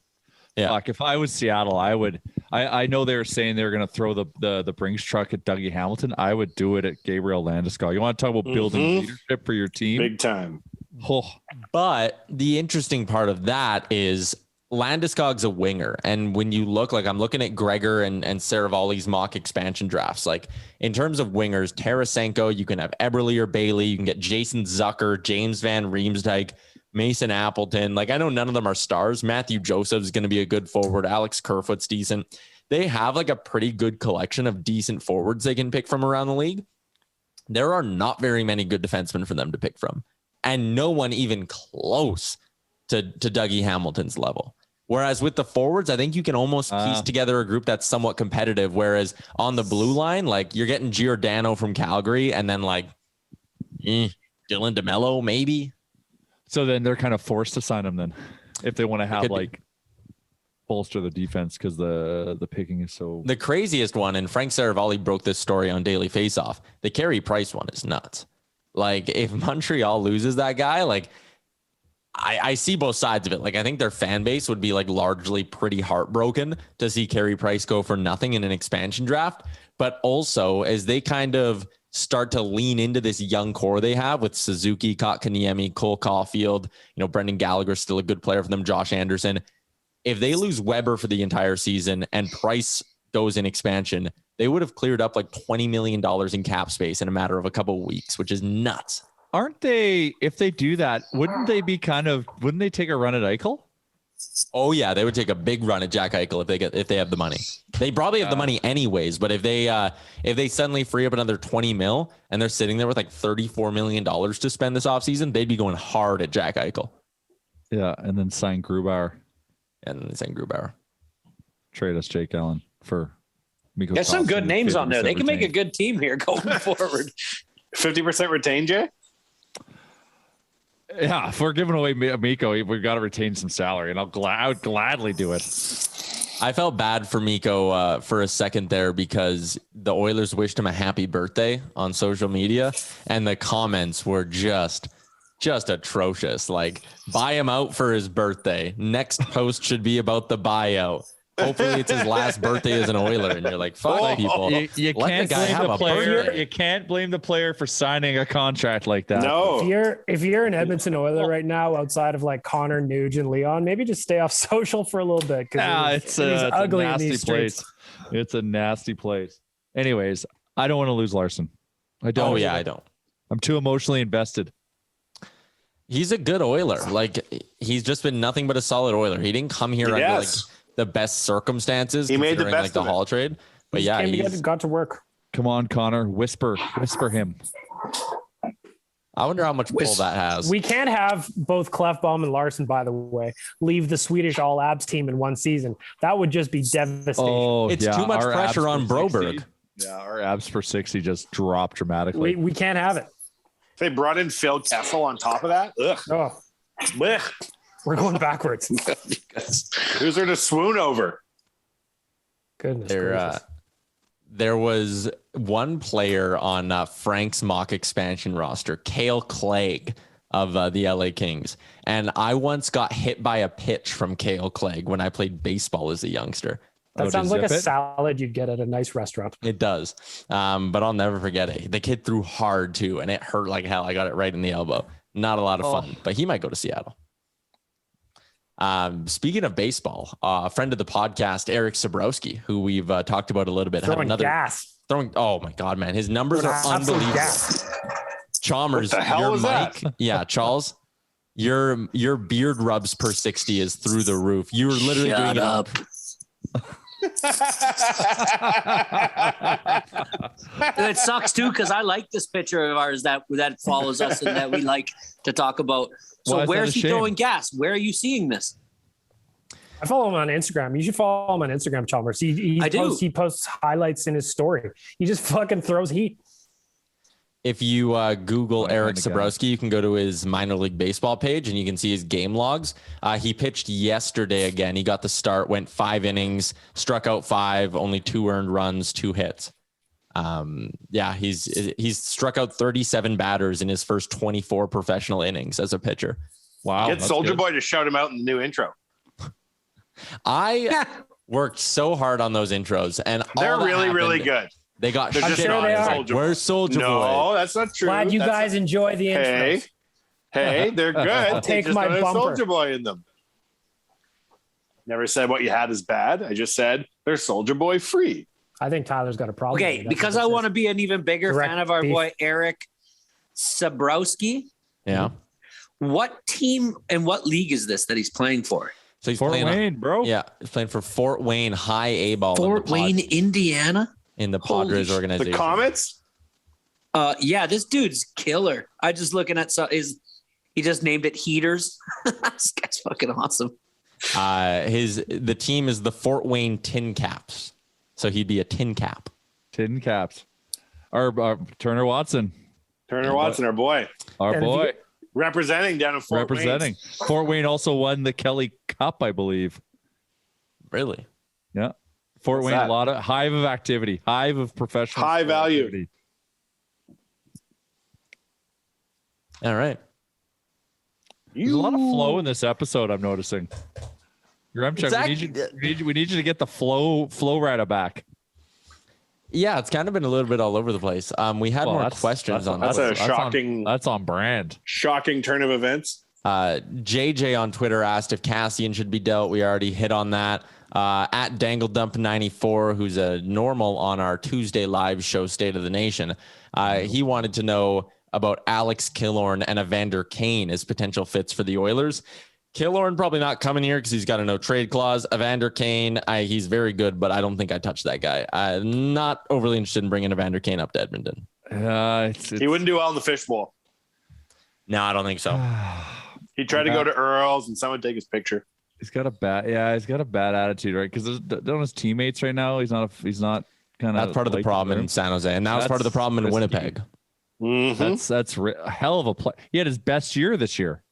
Speaker 5: Yeah.
Speaker 3: Like if I was Seattle, I would I know they were saying they were going to throw the Brinks truck at Dougie Hamilton. I would do it at Gabriel Landeskog. You want to talk about building leadership for your team?
Speaker 1: Big time.
Speaker 3: Oh.
Speaker 5: But the interesting part of that is Landeskog's a winger. And when you look, like I'm looking at Gregor and Saravalli's mock expansion drafts, like in terms of wingers, Tarasenko, you can have Eberle or Bailey. You can get Jason Zucker, James Van Riemsdyk, Mason Appleton. Like I know none of them are stars. Matthew Joseph's going to be a good forward. Alex Kerfoot's decent. They have like a pretty good collection of decent forwards they can pick from around the league. There are not very many good defensemen for them to pick from. And no one even close to Dougie Hamilton's level. Whereas with the forwards, I think you can almost piece together a group that's somewhat competitive. Whereas on the blue line, like you're getting Giordano from Calgary and then like Dylan DeMello, maybe.
Speaker 3: So then they're kind of forced to sign him then if they want to have like bolster the defense because the picking is so.
Speaker 5: The craziest one, and Frank Saravalli broke this story on Daily Faceoff, the Carey Price one is nuts. Like if Montreal loses that guy, like I see both sides of it. Like I think their fan base would be like largely pretty heartbroken to see Carey Price go for nothing in an expansion draft. But also as they kind of start to lean into this young core they have with Suzuki, Kotkaniemi, Cole Caulfield, Brendan Gallagher, still a good player for them, Josh Anderson. If they lose Weber for the entire season and Price goes in expansion, they would have cleared up like $20 million in cap space in a matter of a couple of weeks, which is nuts.
Speaker 3: Aren't they, if they do that, wouldn't they take a run at Eichel?
Speaker 5: Oh yeah, they would take a big run at Jack Eichel if they have the money. They probably have the money anyways, but if they suddenly free up another 20 mil and they're sitting there with like $34 million to spend this offseason, they'd be going hard at Jack Eichel.
Speaker 3: Yeah, and then sign Grubauer. Trade us Jake Allen for Mikko.
Speaker 4: There's some good names on there. They can make a good team here going forward.
Speaker 1: 50% retain, Jay?
Speaker 3: Yeah, if we're giving away Mikko, we've got to retain some salary, and I would gladly do it.
Speaker 5: I felt bad for Mikko for a second there because the Oilers wished him a happy birthday on social media, and the comments were just atrocious. Like, buy him out for his birthday. Next post should be about the buyout. Hopefully it's his last birthday as an Oiler, and you're like, fuck people.
Speaker 3: You can't blame the player. You can't blame the player for signing a contract like that.
Speaker 1: No.
Speaker 6: If you're an Edmonton Oiler right now, outside of like Connor, Nuge, and Leon, maybe just stay off social for a little bit because
Speaker 3: it's ugly
Speaker 6: a nasty
Speaker 3: in these
Speaker 6: place.
Speaker 3: Streets. It's a nasty place. Anyways, I don't want to lose Larson. I don't.
Speaker 5: Oh yeah, I don't.
Speaker 3: I'm too emotionally invested.
Speaker 5: He's a good Oiler. Like he's just been nothing but a solid Oiler. He didn't come here under like the best circumstances.
Speaker 1: He made the best
Speaker 5: like the Hall trade. But yeah,
Speaker 6: he's got to work.
Speaker 3: Come on, Connor. Whisper him.
Speaker 5: I wonder how much pull that has.
Speaker 6: We can't have both Clefbaum and Larson, by the way, leave the Swedish All Abs team in one season. That would just be devastation.
Speaker 3: Oh,
Speaker 5: it's too much pressure on Broberg.
Speaker 3: Yeah, our abs per 60 just dropped dramatically.
Speaker 6: We can't have it.
Speaker 1: They brought in Phil Kessel on top of that. Ugh.
Speaker 6: Oh,
Speaker 1: Blech.
Speaker 6: we're going backwards.
Speaker 1: Who's there to swoon over?
Speaker 6: Goodness gracious.
Speaker 5: There was one player on Frank's mock expansion roster, Cale Clegg of the LA Kings. And I once got hit by a pitch from Cale Clegg when I played baseball as a youngster.
Speaker 6: That sounds like a salad you'd get at a nice restaurant.
Speaker 5: It does. But I'll never forget it. The kid threw hard too, and it hurt like hell. I got it right in the elbow. Not a lot of fun, but he might go to Seattle. Speaking of baseball, a friend of the podcast, Eric Sabrowski, who we've talked about a little bit.
Speaker 6: Throwing gas.
Speaker 5: Oh my God, man. His numbers are unbelievable. Chalmers,
Speaker 1: what the hell
Speaker 5: your
Speaker 1: was
Speaker 5: mic.
Speaker 1: that?
Speaker 5: Yeah, Charles, your beard rubs per 60 is through the roof. You were literally doing it up.
Speaker 4: It sucks too because I like this picture of ours that follows us and that we like to talk about. So where's he throwing gas? Where are you seeing this?
Speaker 6: I follow him on Instagram. You should follow him on Instagram, Chalmers. He posts highlights in his story. He just fucking throws heat.
Speaker 5: If you Google Eric Sabrowski, you can go to his minor league baseball page and you can see his game logs. He pitched yesterday again. He got the start, went 5 innings, struck out 5, only 2 earned runs, 2 hits. He's struck out 37 batters in his first 24 professional innings as a pitcher.
Speaker 3: Wow.
Speaker 1: Get Soldier Boy to shout him out in the new intro.
Speaker 5: I worked so hard on those intros, and
Speaker 1: They're
Speaker 5: all that
Speaker 1: really, really
Speaker 5: happened,
Speaker 1: good.
Speaker 5: They got
Speaker 1: They're just
Speaker 5: shit
Speaker 1: not
Speaker 5: on. It's like,
Speaker 1: Soulja Boy.
Speaker 5: Where's Soulja Boy?
Speaker 1: No, that's not true.
Speaker 6: Glad you
Speaker 1: That's
Speaker 6: guys enjoy the intros.
Speaker 1: Hey, they're good.
Speaker 6: I'll take
Speaker 1: They just
Speaker 6: my
Speaker 1: don't have
Speaker 6: bumper.
Speaker 1: Soulja Boy in them. Never said what you had is bad. I just said they're Soulja Boy free.
Speaker 6: I think Tyler's got a problem.
Speaker 4: Okay, because I want to be an even bigger
Speaker 6: Direct
Speaker 4: fan of our
Speaker 6: beef.
Speaker 4: boy Eric Sabrowski.
Speaker 5: Yeah.
Speaker 4: What team and what league is this that he's playing for?
Speaker 5: So he's
Speaker 3: Fort
Speaker 5: playing.
Speaker 3: Wayne, bro.
Speaker 5: Yeah, he's playing for Fort Wayne High A ball.
Speaker 4: Fort Wayne, Indiana.
Speaker 5: in the
Speaker 4: Holy
Speaker 5: Padres
Speaker 4: sh-
Speaker 5: organization.
Speaker 1: The Comets?
Speaker 4: Yeah, this dude's killer. I just looking at he just named it Heaters. This guy's fucking awesome.
Speaker 5: The team is the Fort Wayne Tin Caps, so he'd be a tin cap.
Speaker 3: Tin Caps. Our Turner Watson,
Speaker 1: Turner Watson, our boy.
Speaker 3: our
Speaker 6: And
Speaker 3: boy,
Speaker 1: Representing down in Fort
Speaker 3: representing. Fort Wayne also won the Kelly Cup, I believe.
Speaker 5: Really?
Speaker 3: Yeah. Fort
Speaker 1: What's
Speaker 3: Wayne,
Speaker 1: that?
Speaker 3: a lot of hive of activity, hive of professional.
Speaker 1: High
Speaker 3: sport
Speaker 1: value.
Speaker 3: activity.
Speaker 5: All right.
Speaker 3: There's a lot of flow in this episode. I'm noticing. Grumchuk, we need you to get the flow rata back.
Speaker 5: Yeah, it's kind of been a little bit all over the place. We had more questions on
Speaker 1: That's
Speaker 5: that.
Speaker 1: a shocking,
Speaker 3: That's on brand.
Speaker 1: shocking turn of events.
Speaker 5: JJ on Twitter asked if Cassian should be dealt. We already hit on that. At DangleDump94, who's a normal on our Tuesday live show, State of the Nation, he wanted to know about Alex Killorn and Evander Kane as potential fits for the Oilers. Killorn probably not coming here because he's got a no trade clause. Evander Kane, he's very good, but I don't think I touch that guy. I'm not overly interested in bringing Evander Kane up to Edmonton.
Speaker 1: He wouldn't do well in the fishbowl.
Speaker 5: No, I don't think so.
Speaker 1: He tried to go to Earl's and someone take his picture.
Speaker 3: He's got a bad attitude, right? Because don't his teammates right now. He's not kind of.
Speaker 5: That's part of the problem in San Jose, and that was part of the problem in Winnipeg.
Speaker 1: Mm-hmm.
Speaker 3: That's a hell of a play. He had his best year this year.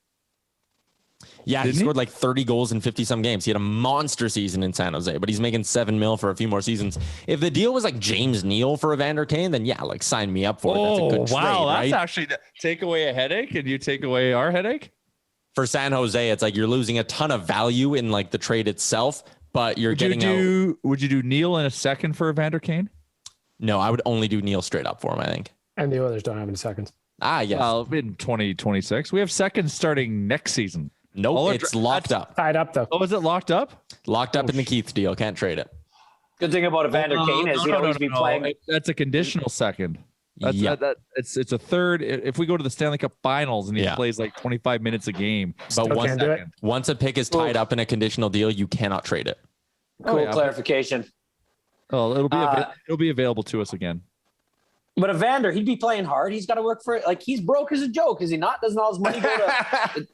Speaker 5: Yeah, he scored like 30 goals in 50 some games. He had a monster season in San Jose, but he's making $7 million for a few more seasons. If the deal was like James Neal for Evander Kane, then yeah, like sign me up for it. That's a good trade,
Speaker 3: wow,
Speaker 5: right?
Speaker 3: that's actually take away a headache, and you take away our headache.
Speaker 5: For San Jose, it's like you're losing a ton of value in like the trade itself, but you're getting out.
Speaker 3: Would you do Neal in a second for Evander Kane?
Speaker 5: No, I would only do Neal straight up for him, I think.
Speaker 6: And the Oilers don't have any seconds.
Speaker 5: Yes.
Speaker 3: Well, in 2026, we have seconds starting next season.
Speaker 5: Nope, it's locked up.
Speaker 6: Tied up though.
Speaker 3: Oh, is it locked up?
Speaker 5: Locked up in the Keith deal. Can't trade it.
Speaker 4: Good thing about Evander Kane is he'll always be playing.
Speaker 3: That's a conditional second.
Speaker 5: Yeah.
Speaker 3: It's a third. If we go to the Stanley Cup Finals and he plays like 25 minutes a game,
Speaker 5: But
Speaker 6: can't
Speaker 5: once a pick is tied up in a conditional deal, you cannot trade it.
Speaker 4: Cool clarification.
Speaker 3: it'll be available to us again.
Speaker 4: But Evander, he'd be playing hard. He's got to work for it. Like he's broke as a joke, is he not? Doesn't all his money go to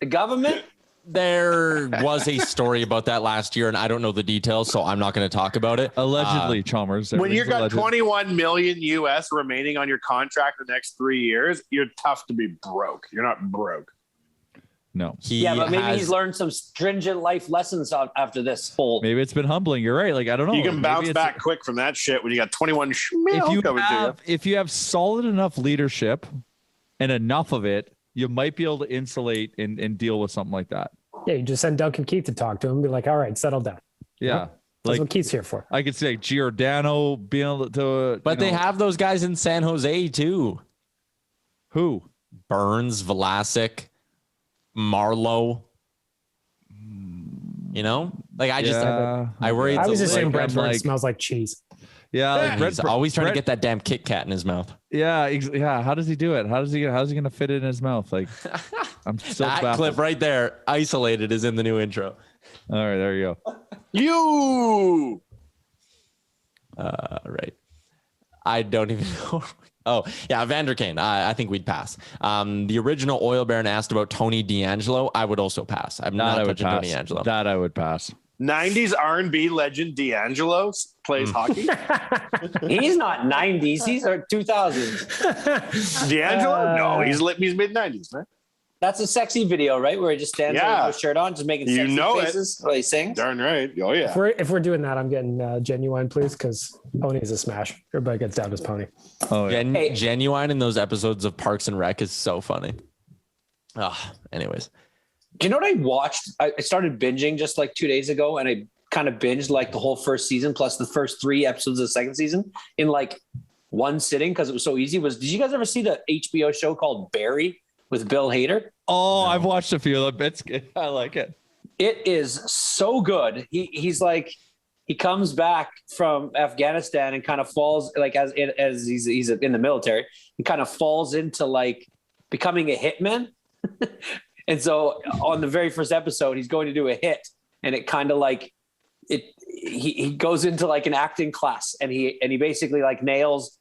Speaker 4: the government?
Speaker 5: There was a story about that last year, and I don't know the details, so I'm not going to talk about it.
Speaker 3: Allegedly, Chalmers.
Speaker 1: When you've got 21 million US remaining on your contract the next 3 years, you're tough to be broke. You're not broke.
Speaker 3: No.
Speaker 4: But maybe he's learned some stringent life lessons after this whole.
Speaker 3: Maybe it's been humbling. You're right. Like I don't know.
Speaker 1: You can bounce back quick from that shit when you got 21 mil coming to you.
Speaker 3: If you have solid enough leadership and enough of it, you might be able to insulate and deal with something like that.
Speaker 6: Yeah, you just send Duncan Keith to talk to him and be like, all right, settle down.
Speaker 3: Yeah.
Speaker 6: That's what Keith's here for.
Speaker 3: I could say Giordano being able to.
Speaker 5: But they have those guys in San Jose too.
Speaker 3: Who?
Speaker 5: Burns, Vlasic, Marlowe. You know, like I worry.
Speaker 6: I was just saying Brentford
Speaker 3: like,
Speaker 6: smells like cheese.
Speaker 3: Yeah,
Speaker 5: he's always trying to get that damn Kit Kat in his mouth.
Speaker 3: Yeah. How does he do it? How's he going to fit it in his mouth? Like, I'm still
Speaker 5: that
Speaker 3: baffled.
Speaker 5: clip right there, isolated, is in the new intro.
Speaker 3: All right, there you go.
Speaker 1: You.
Speaker 5: Right. I don't even know. Oh, yeah, Evander Kane. I think we'd pass. The original Oil Baron asked about Tony D'Angelo. I would also pass. I'm not touching Tony D'Angelo.
Speaker 3: That I would pass.
Speaker 1: 90s R&B legend D'Angelo plays hockey.
Speaker 4: He's not 90s. He's 2000s.
Speaker 1: D'Angelo? No, he's mid 90s, man.
Speaker 4: That's a sexy video, right? Where he just stands there with no shirt on, just making sexy faces while he sings.
Speaker 1: Darn right. Oh, yeah.
Speaker 6: If we're doing that, I'm getting Genuine, please, because Pony's a smash. Everybody gets down his Pony.
Speaker 3: Oh, yeah.
Speaker 5: Genuine in those episodes of Parks and Rec is so funny. Anyways.
Speaker 4: Do you know what I watched? I started binging just like 2 days ago, and I kind of binged like the whole first season plus the first 3 episodes of the second season in like one sitting because it was so easy. Did you guys ever see the HBO show called Barry with Bill Hader?
Speaker 3: Oh, no. I've watched a few of them. It's good. I like it.
Speaker 4: It is so good. He's like, he comes back from Afghanistan and kind of falls like as he's in the military, he kind of falls into like becoming a hitman. And so on the very first episode, he's going to do a hit, and it kind of like he goes into like an acting class, and he basically like nails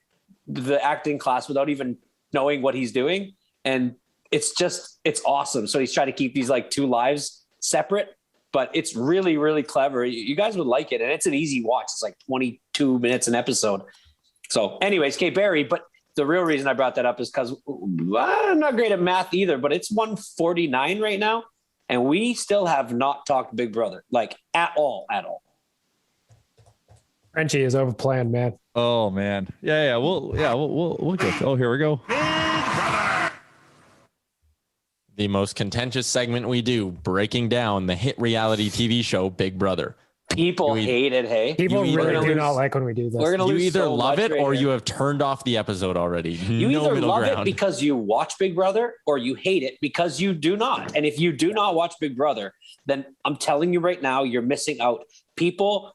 Speaker 4: the acting class without even knowing what he's doing. And it's awesome. So he's trying to keep these like 2 lives separate, but it's really, really clever. You guys would like it. And it's an easy watch. It's like 22 minutes an episode. So anyways, Kate Barry, but the real reason I brought that up is because I'm not great at math either, but it's 149 right now. And we still have not talked Big Brother, like at all.
Speaker 6: Frenchie is overplanned, man.
Speaker 3: Oh man. Yeah. We'll get. Oh, here we go.
Speaker 5: The most contentious segment we do, breaking down the hit reality TV show Big Brother.
Speaker 4: People hate it, hey?
Speaker 6: People really do not like when we do this.
Speaker 4: We're gonna
Speaker 5: you
Speaker 4: lose
Speaker 5: either
Speaker 4: so
Speaker 5: love
Speaker 4: much
Speaker 5: it or
Speaker 4: right
Speaker 5: you
Speaker 4: here.
Speaker 5: have turned off the episode already.
Speaker 4: You either love it because you watch Big Brother or you hate it because you do not. And if you do not watch Big Brother, then I'm telling you right now, you're missing out. People,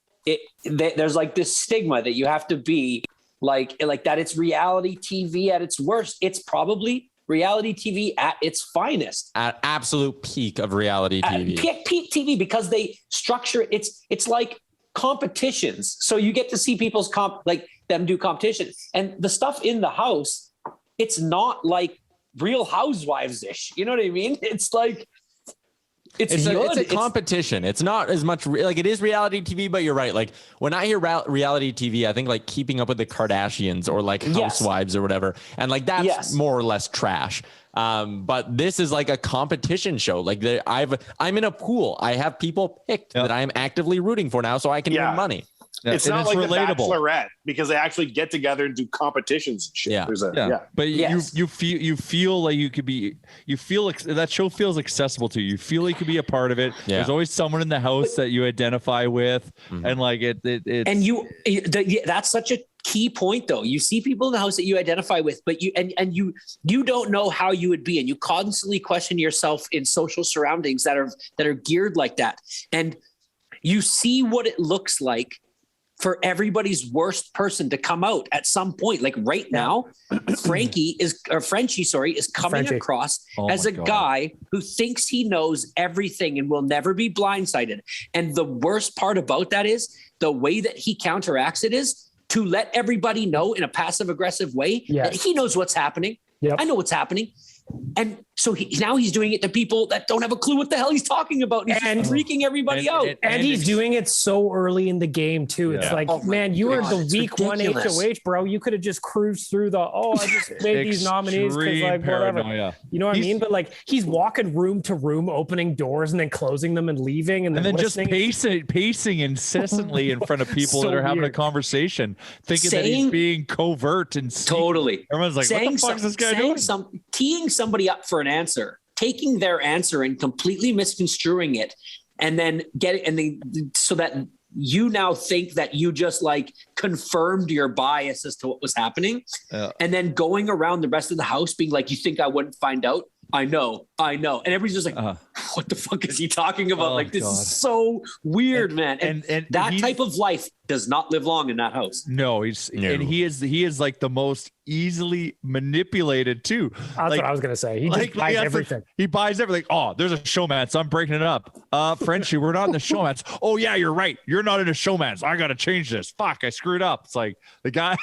Speaker 4: there's like this stigma that you have to be like that. It's reality TV at its worst. It's probably reality TV at its finest. At
Speaker 5: absolute peak of reality TV.
Speaker 4: Peak TV, because they structure it's like competitions. So you get to see people's them do competition. And the stuff in the house, it's not like Real Housewives-ish. You know what I mean? It's like
Speaker 5: it's a competition. It's not as much like it is reality TV, but you're right. Like when I hear reality TV, I think like Keeping Up with the Kardashians or like Housewives or whatever. And like that's more or less trash. But this is like a competition show. Like I'm in a pool. I have people picked that I'm actively rooting for now, so I can win money.
Speaker 1: Yeah. It's not like relatable. The Bachelorette, because they actually get together and do competitions and shit.
Speaker 5: Yeah.
Speaker 3: But you feel like you feel that show feels accessible to you. You feel you could be a part of it. Yeah. There's always someone in the house that you identify with, and like
Speaker 4: that's such a key point though. You see people in the house that you identify with, but you don't know how you would be, and you constantly question yourself in social surroundings that are geared like that, and you see what it looks like for everybody's worst person to come out at some point. Like right now, Frenchie is coming across as a guy who thinks he knows everything and will never be blindsided. And the worst part about that is the way that he counteracts it is to let everybody know in a passive aggressive way that he knows what's happening. Yep. I know what's happening. And so he's doing it to people that don't have a clue what the hell he's talking about. He's just freaking everybody out.
Speaker 6: And he's doing it so early in the game too. It's like, man, you were the week one HOH, bro. You could have just cruised through I just made these nominees because like whatever. You know what I mean? But like he's walking room to room, opening doors and then closing them and leaving and then
Speaker 3: just pacing incessantly in front of people that are having a conversation, thinking that he's being covert and
Speaker 4: totally.
Speaker 3: Everyone's like, what the fuck is this guy doing?
Speaker 4: Teeing somebody up for an answer, taking their answer and completely misconstruing it, and then so that you now think that you just like confirmed your bias as to what was happening, and then going around the rest of the house being like, you think I wouldn't find out? I know. And everybody's just like, what the fuck is he talking about? This is so weird, man. And that type of life does not live long in that house.
Speaker 3: No, and he is like the most easily manipulated too.
Speaker 6: That's what I was gonna say. He just buys everything.
Speaker 3: He buys everything. Oh, there's a showmance. I'm breaking it up. Frenchie, we're not in the showmance. Oh yeah, you're right. You're not in a showmance. I gotta change this. Fuck, I screwed up. It's like the guy.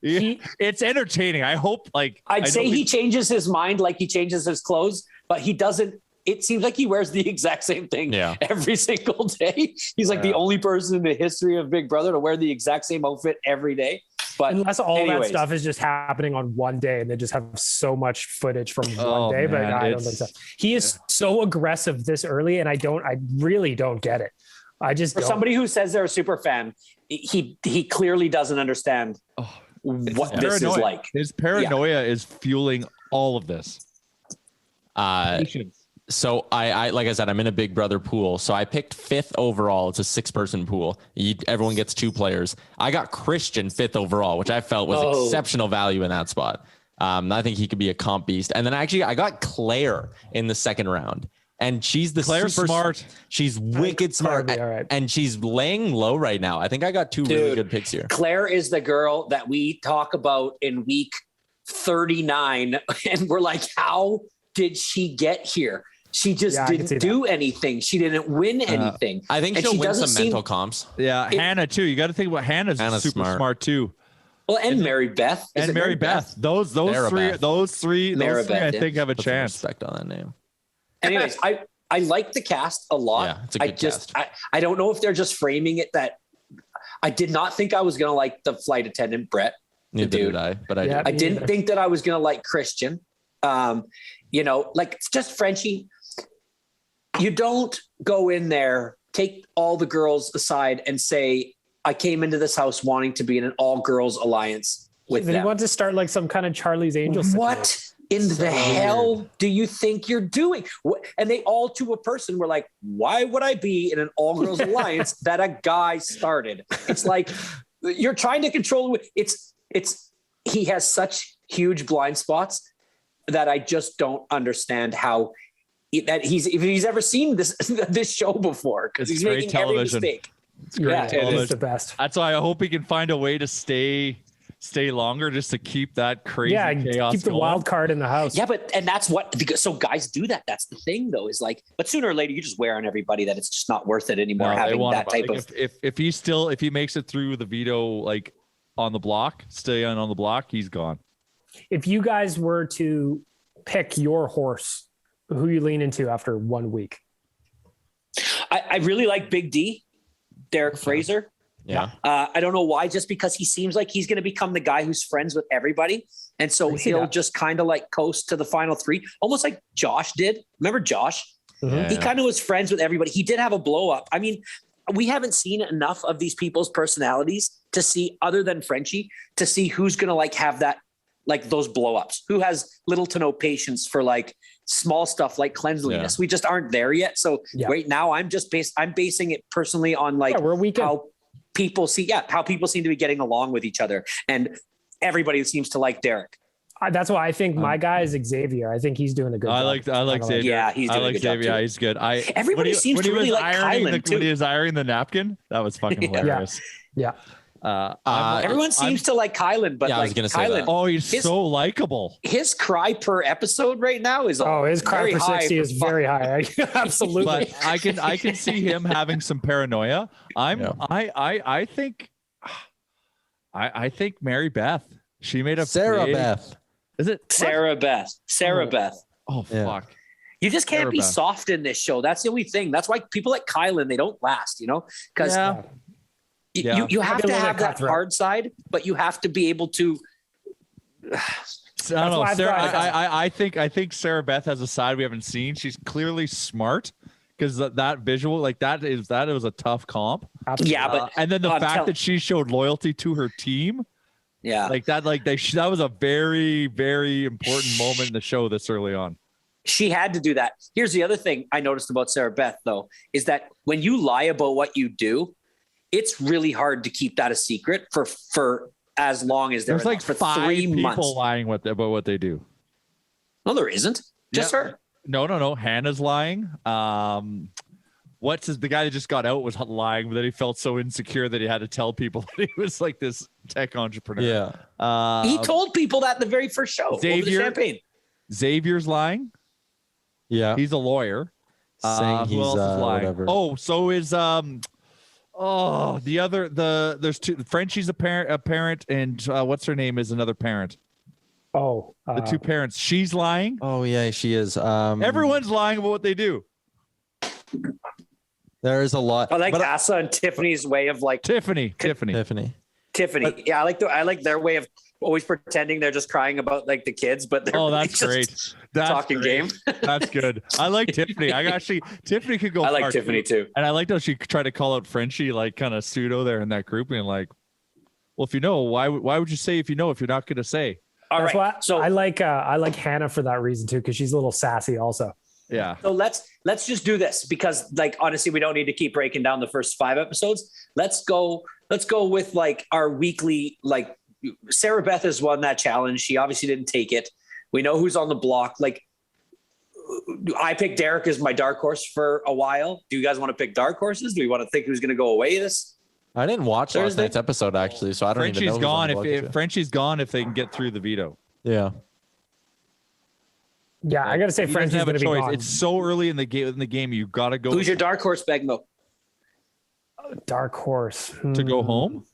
Speaker 3: It's entertaining. I hope
Speaker 4: I'd say he changes his mind like he changes his clothes, but he doesn't. It seems like he wears the exact same thing every single day. He's like the only person in the history of Big Brother to wear the exact same outfit every day. But
Speaker 6: unless that stuff is just happening on one day and they just have so much footage from one day, but I don't think so. He is so aggressive this early, and I really don't get it. For
Speaker 4: somebody who says they're a super fan, he clearly doesn't understand what this is like.
Speaker 3: His paranoia is fueling all of this.
Speaker 5: So I like I said, I'm in a big brother pool. So I picked 5th overall. It's a 6-person pool. Everyone gets 2 players. I got Christian 5th overall, which I felt was exceptional value in that spot. I think he could be a comp beast. And then actually I got Claire in the 2nd round. And she's Claire's super smart. She's wicked smart. Right. And she's laying low right now. I think I got 2 really good picks here.
Speaker 4: Claire is the girl that we talk about in week 39. And we're like, how did she get here? She just didn't do anything. She didn't win anything.
Speaker 5: I think she'll win some mental comps.
Speaker 3: Yeah, Hannah too. You got to think about Hannah's super smart too.
Speaker 4: Well, and Mary Beth.
Speaker 3: And Mary Beth. Those three, I think have a chance.
Speaker 5: Respect on that name.
Speaker 4: Anyways, I like the cast a lot.
Speaker 5: Yeah, it's a good cast.
Speaker 4: I don't know if they're just framing it that I did not think I was going to like the flight attendant, Brett.
Speaker 5: Neither did I, but I did.
Speaker 4: I didn't think that I was going to like Christian. Like just Frenchie. You don't go in there, take all the girls aside and say, I came into this house wanting to be in an all girls alliance with them.
Speaker 6: You want to start like some kind of Charlie's Angels.
Speaker 4: What in the hell do you think you're doing? And they all to a person were like, why would I be in an all girls alliance that a guy started? It's like, you're trying to control. He has such huge blind spots that I just don't understand how if he's ever seen this show before, because he's making
Speaker 3: television.
Speaker 4: Every mistake.
Speaker 3: It's great.
Speaker 6: It is the best.
Speaker 3: That's why I hope he can find a way to stay longer, just to keep that crazy chaos
Speaker 6: keep the
Speaker 3: going.
Speaker 6: wild card in the house.
Speaker 4: Yeah, and that's so guys do that. That's the thing, though, is like, but sooner or later you just wear on everybody that it's just not worth it anymore. Having that type of
Speaker 3: if he makes it through the veto, like on the block, stay on the block, he's gone.
Speaker 6: If you guys were to pick your horse, who you lean into after 1 week?
Speaker 4: I really like Big D, Derek Fraser.
Speaker 5: Yeah.
Speaker 4: I don't know why, just because he seems like he's going to become the guy who's friends with everybody. And so he'll just kind of like coast to the final 3, almost like Josh did. Remember Josh?
Speaker 5: Yeah.
Speaker 4: He kind of was friends with everybody. He did have a blow up. I mean, we haven't seen enough of these people's personalities to see, other than Frenchie, to see who's going to like have that, like those blow ups, who has little to no patience for like small stuff like cleanliness.
Speaker 5: Yeah.
Speaker 4: We just aren't there yet. So right now I'm basing it personally on like how people seem to be getting along with each other. And everybody seems to like Derek.
Speaker 6: That's why I think my guy is Xavier. I think he's doing a good job.
Speaker 3: I like Xavier.
Speaker 4: Yeah, he's doing a good job.
Speaker 3: Yeah, he's good.
Speaker 4: Everybody seems to really like Kylan too.
Speaker 3: When he was ironing the napkin, that was fucking hilarious.
Speaker 6: Yeah.
Speaker 4: Everyone seems to like Kylan, but
Speaker 5: I was gonna say that.
Speaker 3: Oh, he's so likable.
Speaker 4: His cry per episode right now is
Speaker 6: his cry per 60 is very high. Absolutely.
Speaker 3: But I can see him having some paranoia. I think Mary Beth. She made a
Speaker 5: Sarah Beth.
Speaker 3: Is it
Speaker 4: Sarah Beth? Sarah Beth.
Speaker 3: Oh fuck.
Speaker 4: You just can't be soft in this show. That's the only thing. That's why people like Kylan, they don't last, because you have to have that hard side, but you have to be able to.
Speaker 3: I don't know. Sarah, I think Sarah Beth has a side we haven't seen. She's clearly smart, because that visual, like that was a tough comp.
Speaker 4: Yeah, but
Speaker 3: and then the fact that she showed loyalty to her team.
Speaker 4: Yeah,
Speaker 3: like that, that was a very, very important moment in the show this early on.
Speaker 4: She had to do that. Here's the other thing I noticed about Sarah Beth, though, is that when you lie about what you do, it's really hard to keep that a secret for as long as
Speaker 3: there's like
Speaker 4: for
Speaker 3: 5
Speaker 4: 3
Speaker 3: people
Speaker 4: months.
Speaker 3: lying about what they do.
Speaker 4: No, there isn't. Just her.
Speaker 3: No. Hannah's lying. The guy that just got out was lying, but then he felt so insecure that he had to tell people that he was like this tech entrepreneur.
Speaker 5: Yeah.
Speaker 4: He told people that in the very first show.
Speaker 3: Xavier's lying.
Speaker 5: Yeah.
Speaker 3: He's a lawyer.
Speaker 5: Saying
Speaker 3: who else is lying?
Speaker 5: Whatever.
Speaker 3: Oh, so is there's 2. Frenchie's a parent, and what's her name is another parent. The 2 parents. She's lying.
Speaker 5: Oh yeah, she is.
Speaker 3: Everyone's lying about what they do.
Speaker 5: There is a lot.
Speaker 4: I like Asa and Tiffany's way of like
Speaker 3: Tiffany.
Speaker 4: Yeah, I like their way of always pretending they're just crying about like the kids, but they're
Speaker 3: that's great. That's
Speaker 4: talking
Speaker 3: great. Game. That's good. I like Tiffany. Tiffany could go.
Speaker 4: I like Tiffany too.
Speaker 3: And I liked how she tried to call out Frenchie, like kind of pseudo there in that group, and like, well, if you know, why would you say if you know if you're not going to say?
Speaker 4: All right.
Speaker 6: So I like Hannah for that reason too, because she's a little sassy also.
Speaker 3: Yeah.
Speaker 4: So let's just do this because like honestly, we don't need to keep breaking down the first 5 episodes. Let's go with like our weekly, like Sarah Beth has won that challenge. She obviously didn't take it. We know who's on the block. Like I picked Derek as my dark horse for a while. Do you guys want to pick dark horses? Do we want to think who's going to go away this?
Speaker 5: I didn't watch last
Speaker 4: Thursday?
Speaker 5: night's episode actually, so I don't even know.
Speaker 3: Frenchie's gone if Frenchie's gone if they can get through the veto.
Speaker 5: Yeah.
Speaker 6: Yeah, I gotta say,
Speaker 3: He
Speaker 6: Frenchie's
Speaker 3: doesn't have
Speaker 6: gonna
Speaker 3: a
Speaker 6: be
Speaker 3: choice.
Speaker 6: gone.
Speaker 3: It's so early in the game. You got to go.
Speaker 4: Who's your dark horse, Begmo?
Speaker 6: Dark horse
Speaker 3: to go home?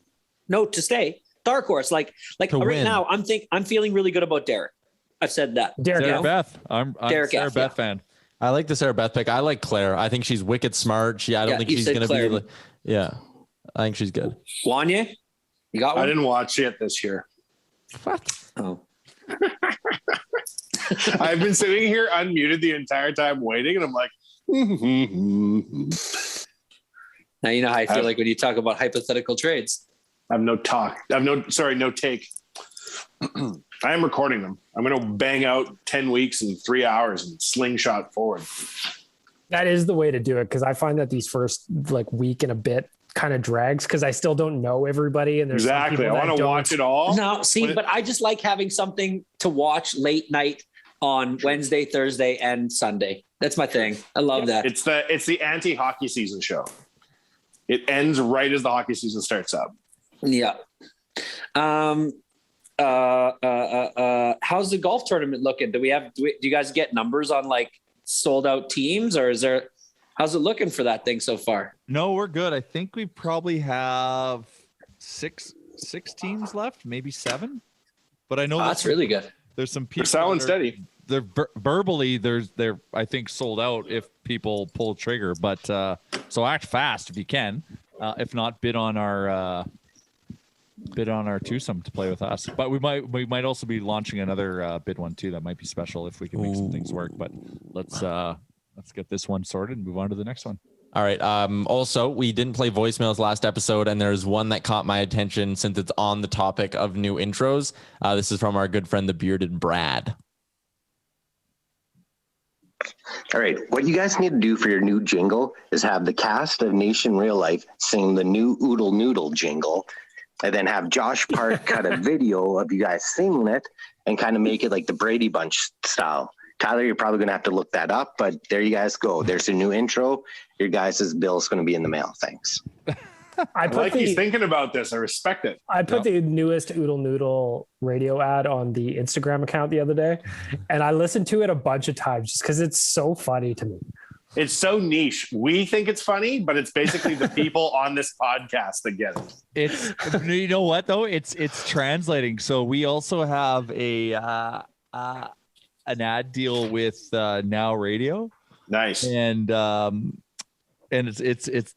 Speaker 4: No, to stay. Dark horse. Like
Speaker 5: To
Speaker 4: right
Speaker 5: win.
Speaker 4: now, I'm feeling really good about Derek. I've said that.
Speaker 6: Derek
Speaker 3: Sarah
Speaker 6: F.
Speaker 3: Beth. I'm
Speaker 4: Derek
Speaker 3: Sarah
Speaker 4: F,
Speaker 3: Beth
Speaker 4: yeah.
Speaker 3: fan.
Speaker 5: I like the Sarah Beth pick. I like Claire. I think she's wicked smart. I don't think
Speaker 4: you
Speaker 5: she's
Speaker 4: said
Speaker 5: gonna
Speaker 4: Claire.
Speaker 5: be. Yeah, I think she's good.
Speaker 4: Wanye, you got
Speaker 1: I
Speaker 4: one?
Speaker 1: didn't watch it this year.
Speaker 4: Oh.
Speaker 1: I've been sitting here unmuted the entire time waiting, and I'm like,
Speaker 4: Now you know how I feel like when you talk about hypothetical trades.
Speaker 1: I have no talk. No take. I am recording them. I'm going to bang out 10 weeks in 3 hours and slingshot forward.
Speaker 6: That is the way to do it because I find that these first like week and a bit kind of drags because I still don't know everybody and there's some
Speaker 1: Exactly.
Speaker 6: people
Speaker 1: I
Speaker 6: that
Speaker 1: want to
Speaker 6: don't-
Speaker 1: watch it all.
Speaker 4: No, see,
Speaker 1: When it-
Speaker 4: but I just like having something to watch late night on Wednesday, Thursday, and Sunday. That's my thing. I love that.
Speaker 1: It's the anti-hockey season show. It ends right as the hockey season starts up.
Speaker 4: Yeah. How's the golf tournament looking? Do you guys get numbers on like sold out teams or how's it looking for that thing so far?
Speaker 3: No, we're good. I think we probably have six teams left, maybe 7. But I know
Speaker 4: That's really good.
Speaker 3: there's some people.
Speaker 1: They're selling
Speaker 3: that are-
Speaker 1: steady.
Speaker 3: They're verbally they're I think sold out if people pull trigger. But so act fast if you can. If not, bid on our twosome to play with us. But we might also be launching another bid one too. That might be special if we can make some things work. But let's get this one sorted and move on to the next one.
Speaker 5: All right. Also, we didn't play voicemails last episode, and there's one that caught my attention since it's on the topic of new intros. This is from our good friend, the bearded Brad.
Speaker 9: All right, what you guys need to do for your new jingle is have the cast of Nation Real Life sing the new Oodle Noodle jingle, and then have Josh Park cut a video of you guys singing it and kind of make it like the Brady Bunch style. Tyler, you're probably going to have to look that up, but there you guys go. There's a new intro. Your guys' bill is going to be in the mail. Thanks.
Speaker 6: I put
Speaker 1: Like he's
Speaker 6: the
Speaker 1: thinking about this. I respect it.
Speaker 6: I put the newest Oodle Noodle radio ad on the Instagram account the other day, and I listened to it a bunch of times just because it's so funny to me.
Speaker 1: It's so niche. We think it's funny, but it's basically the people on this podcast that get it.
Speaker 3: It's you know what though? It's translating. So we also have an ad deal with Now Radio.
Speaker 1: Nice.
Speaker 3: And it's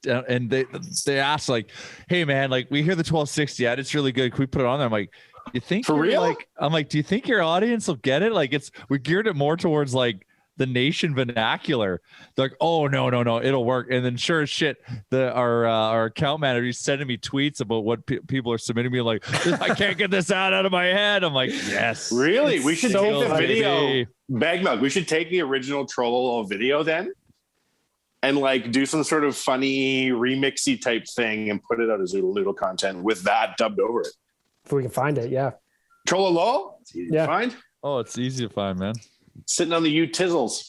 Speaker 3: and they asked like, hey man, like we hear the 1260 ad, it's really good. Can we put it on there? I'm like, you think
Speaker 1: For
Speaker 3: you're
Speaker 1: real?
Speaker 3: Like, I'm like, do you think your audience will get it? Like we geared it more towards like the nation vernacular. They're like, oh no, it'll work. And then sure as shit, our account manager is sending me tweets about what people are submitting me like, I can't get this out of my head. I'm like, yes,
Speaker 1: Really? We should take the
Speaker 3: funny.
Speaker 1: video. Bag Milk. We should take the original Trollolo video then and like do some sort of funny remixy type thing and put it out as Oodle Noodle content with that dubbed over it.
Speaker 6: If we can find it, yeah.
Speaker 1: Trollolo? It's easy
Speaker 6: Yeah.
Speaker 1: to find.
Speaker 3: Oh, it's easy to find, man.
Speaker 1: Sitting on the U-Tizzles.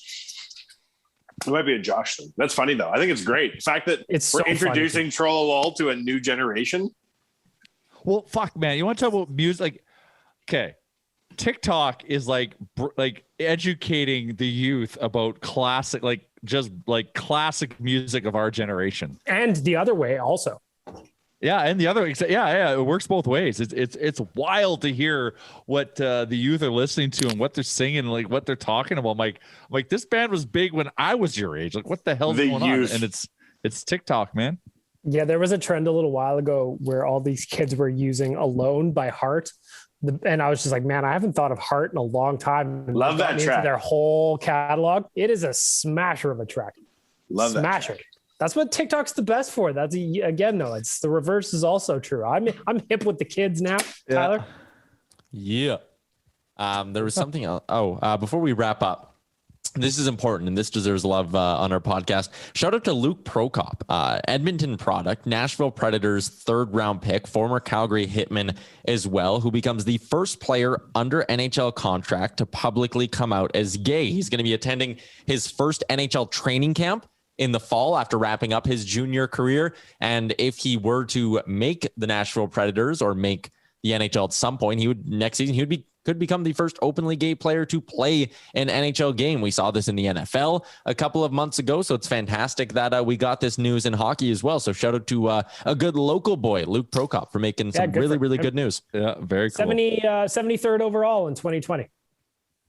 Speaker 1: It might be a Josh thing. That's funny though. I think it's great. The fact that
Speaker 6: It's
Speaker 1: we're
Speaker 6: so funny.
Speaker 1: introducing Trollolo to a new generation.
Speaker 3: Well, fuck, man. You want to talk about music? Like, okay, TikTok is like educating the youth about classic, like just like classic music of our generation.
Speaker 6: And the other way also.
Speaker 3: Yeah, and the other, yeah, it works both ways. It's wild to hear what the youth are listening to and what they're singing, like what they're talking about. I'm like this band was big when I was your age. Like, what the hell's
Speaker 1: The
Speaker 3: going
Speaker 1: youth.
Speaker 3: on? And it's TikTok, man.
Speaker 6: Yeah, there was a trend a little while ago where all these kids were using Alone by Heart. And I was just like, man, I haven't thought of Heart in a long time. And
Speaker 1: Love
Speaker 6: they got
Speaker 1: that
Speaker 6: me into
Speaker 1: track.
Speaker 6: Their whole catalog. It is a smasher of a track.
Speaker 1: Love that.
Speaker 6: Smasher. That's what TikTok's the best for. That's again, though, it's the reverse is also true. I'm hip with the kids now, Tyler.
Speaker 5: Yeah. There was something else. Before we wrap up, This is important, and this deserves love on our podcast. Shout out to Luke Prokop, Edmonton product, Nashville Predators 3rd-round pick, former Calgary Hitman as well, who becomes the first player under NHL contract to publicly come out as gay. He's going to be attending his first NHL training camp in the fall after wrapping up his junior career. And if he were to make the Nashville Predators or make the NHL at some point, next season could become the first openly gay player to play an NHL game. We saw this in the NFL a couple of months ago, so it's fantastic that we got this news in hockey as well. So shout out to a good local boy, Luke Prokop, for making some really good news.
Speaker 3: Yeah, very cool.
Speaker 6: 73rd overall in 2020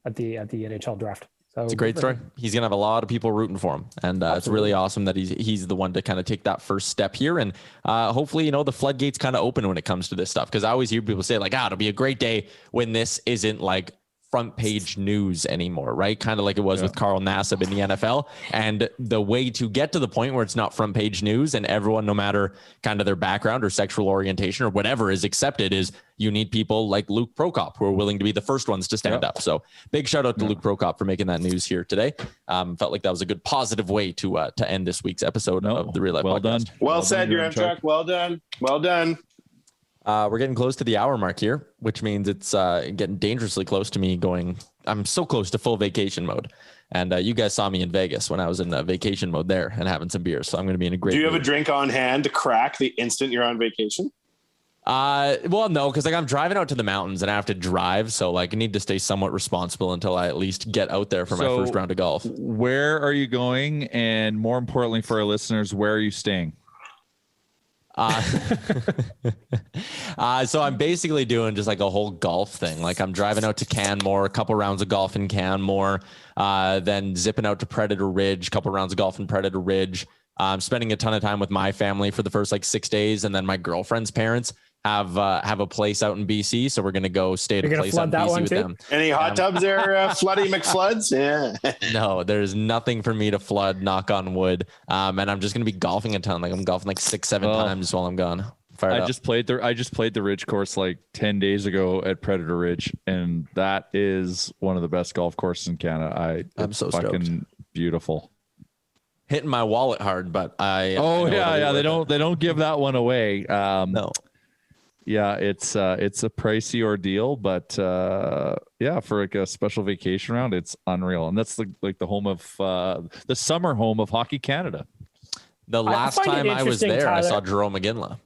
Speaker 6: at the NHL draft. So
Speaker 5: it's a great story. He's going to have a lot of people rooting for him. And it's really awesome that he's the one to kind of take that first step here. And hopefully, the floodgates kind of open when it comes to this stuff. Because I always hear people say like, it'll be a great day when this isn't like front page news anymore, right? Kind of like it was with Carl Nassib in the NFL. And the way to get to the point where it's not front page news and everyone, no matter kind of their background or sexual orientation or whatever, is accepted is you need people like Luke Prokop who are willing to be the first ones to stand up. So big shout out to Luke Prokop for making that news here today. Felt like that was a good positive way to end this week's episode of the Real Life Podcast.
Speaker 1: Done. Well said, your Chuck. Well done. Well done.
Speaker 5: We're getting close to the hour mark here, which means it's getting dangerously close to me I'm so close to full vacation mode. And you guys saw me in Vegas when I was in vacation mode there and having some beers. So I'm going to be in a great
Speaker 1: Do you have a drink on hand to crack the instant you're on vacation?
Speaker 5: Well, no, because I'm driving out to the mountains and I have to drive. So I need to stay somewhat responsible until I at least get out there for my first round of golf.
Speaker 3: Where are you going? And more importantly for our listeners, where are you staying?
Speaker 5: So I'm basically doing just like a whole golf thing. Like I'm driving out to Canmore, a couple rounds of golf in Canmore, then zipping out to Predator Ridge, a couple rounds of golf in Predator Ridge. I'm spending a ton of time with my family for the first 6 days. And then my girlfriend's parents have a place out in BC. So we're going to go stay at a place out in BC with them.
Speaker 1: Any hot tubs there, Floody McFloods? Yeah.
Speaker 5: No, there's nothing for me to flood, knock on wood. And I'm just going to be golfing a ton. I'm golfing 6-7 times while I'm gone.
Speaker 3: I just played the Ridge course 10 days ago at Predator Ridge. And that is one of the best golf courses in Canada. I'm so fucking stoked. Beautiful.
Speaker 5: Hitting my wallet hard, but
Speaker 3: they don't give that one away. No. Yeah, it's a pricey ordeal, but for a special vacation round, it's unreal. And that's the home of the summer home of Hockey Canada.
Speaker 5: The last time I was there, Tyler, I saw Jerome McGinley.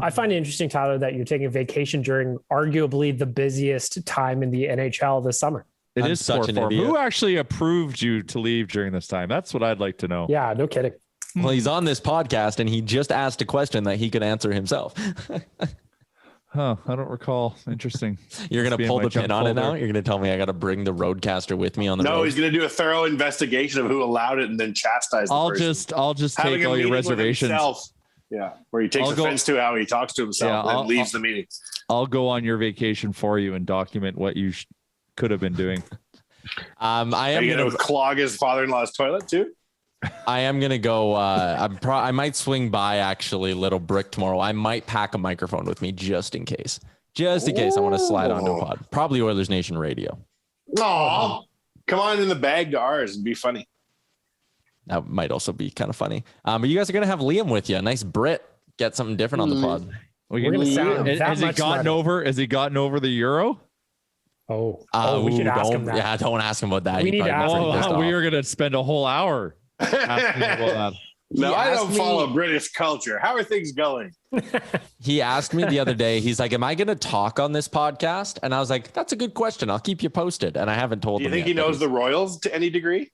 Speaker 6: I find it interesting, Tyler, that you're taking a vacation during arguably the busiest time in the NHL this summer.
Speaker 3: It is such an idiot. Who actually approved you to leave during this time? That's what I'd like to know.
Speaker 6: Yeah, no kidding.
Speaker 5: Well, he's on this podcast and he just asked a question that he could answer himself.
Speaker 3: I don't recall. Interesting.
Speaker 5: You're going to pull the pin on it now? You're going to tell me I got to bring the Roadcaster with me on the road?
Speaker 1: No, he's going to do a thorough investigation of who allowed it and then chastise the person.
Speaker 3: I'll just take all your reservations.
Speaker 1: Yeah, where he takes offense to how he talks to himself and leaves the meeting.
Speaker 3: I'll go on your vacation for you and document what you could have been doing.
Speaker 1: I am going to clog his father-in-law's toilet too.
Speaker 5: I am going to go. I might swing by actually Little Brick tomorrow. I might pack a microphone with me just in case. Just in case I want to slide onto a pod. Probably Oilers Nation Radio.
Speaker 1: Oh, come on in the bag to ours and be funny.
Speaker 5: That might also be kind of funny. But you guys are going to have Liam with you. A nice Brit. Get something different on the pod.
Speaker 3: Has he gotten over the Euro?
Speaker 6: We should ask him that.
Speaker 5: Yeah, don't ask him about that.
Speaker 6: We need to ask him.
Speaker 3: We are going to spend a whole hour asking about that.
Speaker 1: No, I don't follow British culture. How are things going?
Speaker 5: He asked me the other day, he's like, am I going to talk on this podcast? And I was like, that's a good question. I'll keep you posted. And I haven't told him.
Speaker 1: Do you think he knows the Royals to any degree?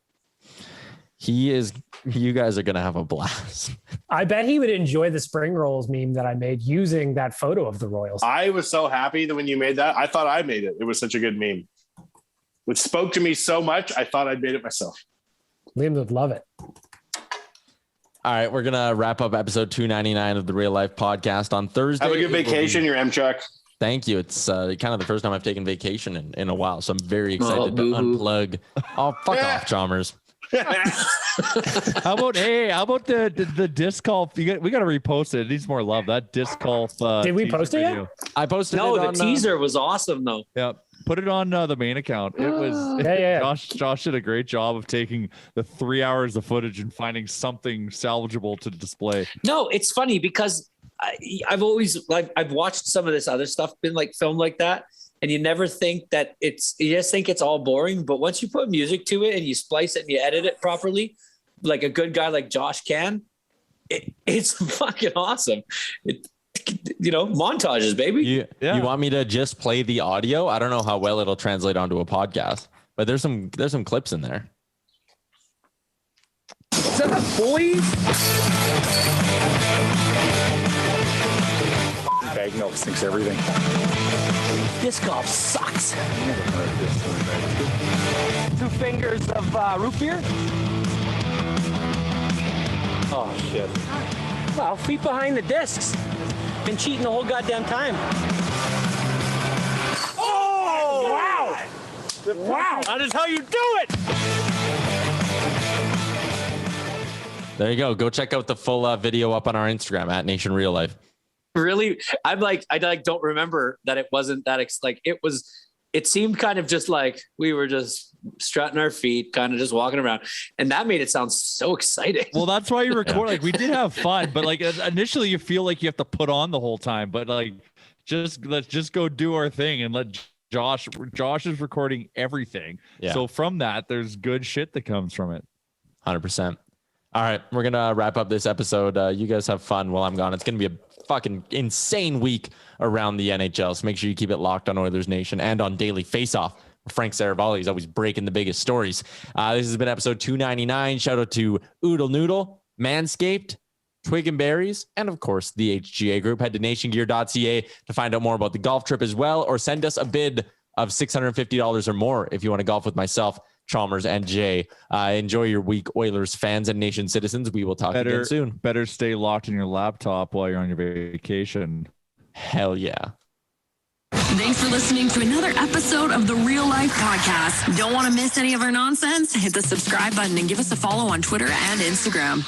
Speaker 5: He is. You guys are going to have a blast.
Speaker 6: I bet he would enjoy the spring rolls meme that I made using that photo of the Royals.
Speaker 1: I was so happy that when you made that, I thought I made it. It was such a good meme. It spoke to me so much, I thought I'd made it myself.
Speaker 6: Liam would love it.
Speaker 5: All right, we're going to wrap up episode 299 of the Real Life Podcast on Thursday.
Speaker 1: Have a good vacation, your M-Chuck.
Speaker 5: Thank you. It's kind of the first time I've taken vacation in a while, so I'm very excited to unplug. Oh, fuck off, Chalmers.
Speaker 3: How about the disc golf? We got to repost it. It needs more love. That disc golf.
Speaker 6: Did we post it yet?
Speaker 5: I posted
Speaker 4: No,
Speaker 5: it
Speaker 4: the
Speaker 5: on,
Speaker 4: teaser was awesome though.
Speaker 3: Yeah. Put it on the main account. It was
Speaker 6: Yeah.
Speaker 3: Josh did a great job of taking the 3 hours of footage and finding something salvageable to display.
Speaker 4: No, it's funny because I've watched some of this other stuff been like filmed like that, and you never think that you just think it's all boring. But once you put music to it and you splice it and you edit it properly, like a good guy like Josh can, it's fucking awesome. Montages, baby.
Speaker 5: You want me to just play the audio? I don't know how well it'll translate onto a podcast, but there's some clips in there.
Speaker 4: Shut up, boys.
Speaker 10: Bag milk sinks everything.
Speaker 4: Disc golf sucks. 2 fingers of root beer.
Speaker 10: Oh, shit.
Speaker 4: Well, feet behind the discs. Been cheating the whole goddamn time.
Speaker 10: Oh, wow. Wow.
Speaker 4: That is how you do it.
Speaker 5: There you go. Go check out the full video up on our Instagram at Nation Real Life.
Speaker 4: Really, I don't remember that it wasn't that it seemed kind of just like we were just strutting our feet, kind of just walking around, and that made it sound so exciting.
Speaker 3: Well, that's why you record. Like, we did have fun, but like initially you feel like you have to put on the whole time, but like let's just go do our thing and let Josh is recording everything.
Speaker 5: Yeah.
Speaker 3: So from that, there's good shit that comes from it.
Speaker 5: 100%. All right, we're gonna wrap up this episode. You guys have fun while I'm gone. It's gonna be a fucking insane week around the NHL. So make sure you keep it locked on Oilers Nation and on Daily Faceoff. Frank Saravalli is always breaking the biggest stories. This has been episode 299. Shout out to Oodle Noodle, Manscaped, Twig and Berries, and of course the HGA Group. Head to nationgear.ca to find out more about the golf trip as well, or send us a bid of $650 or more if you want to golf with myself, Chalmers, and Jay. Enjoy your week, Oilers fans and Nation citizens. We will talk again soon.
Speaker 3: Better stay locked in your laptop while you're on your vacation.
Speaker 5: Hell yeah.
Speaker 2: Thanks for listening to another episode of the Real Life Podcast. Don't want to miss any of our nonsense? Hit the subscribe button and give us a follow on Twitter and Instagram.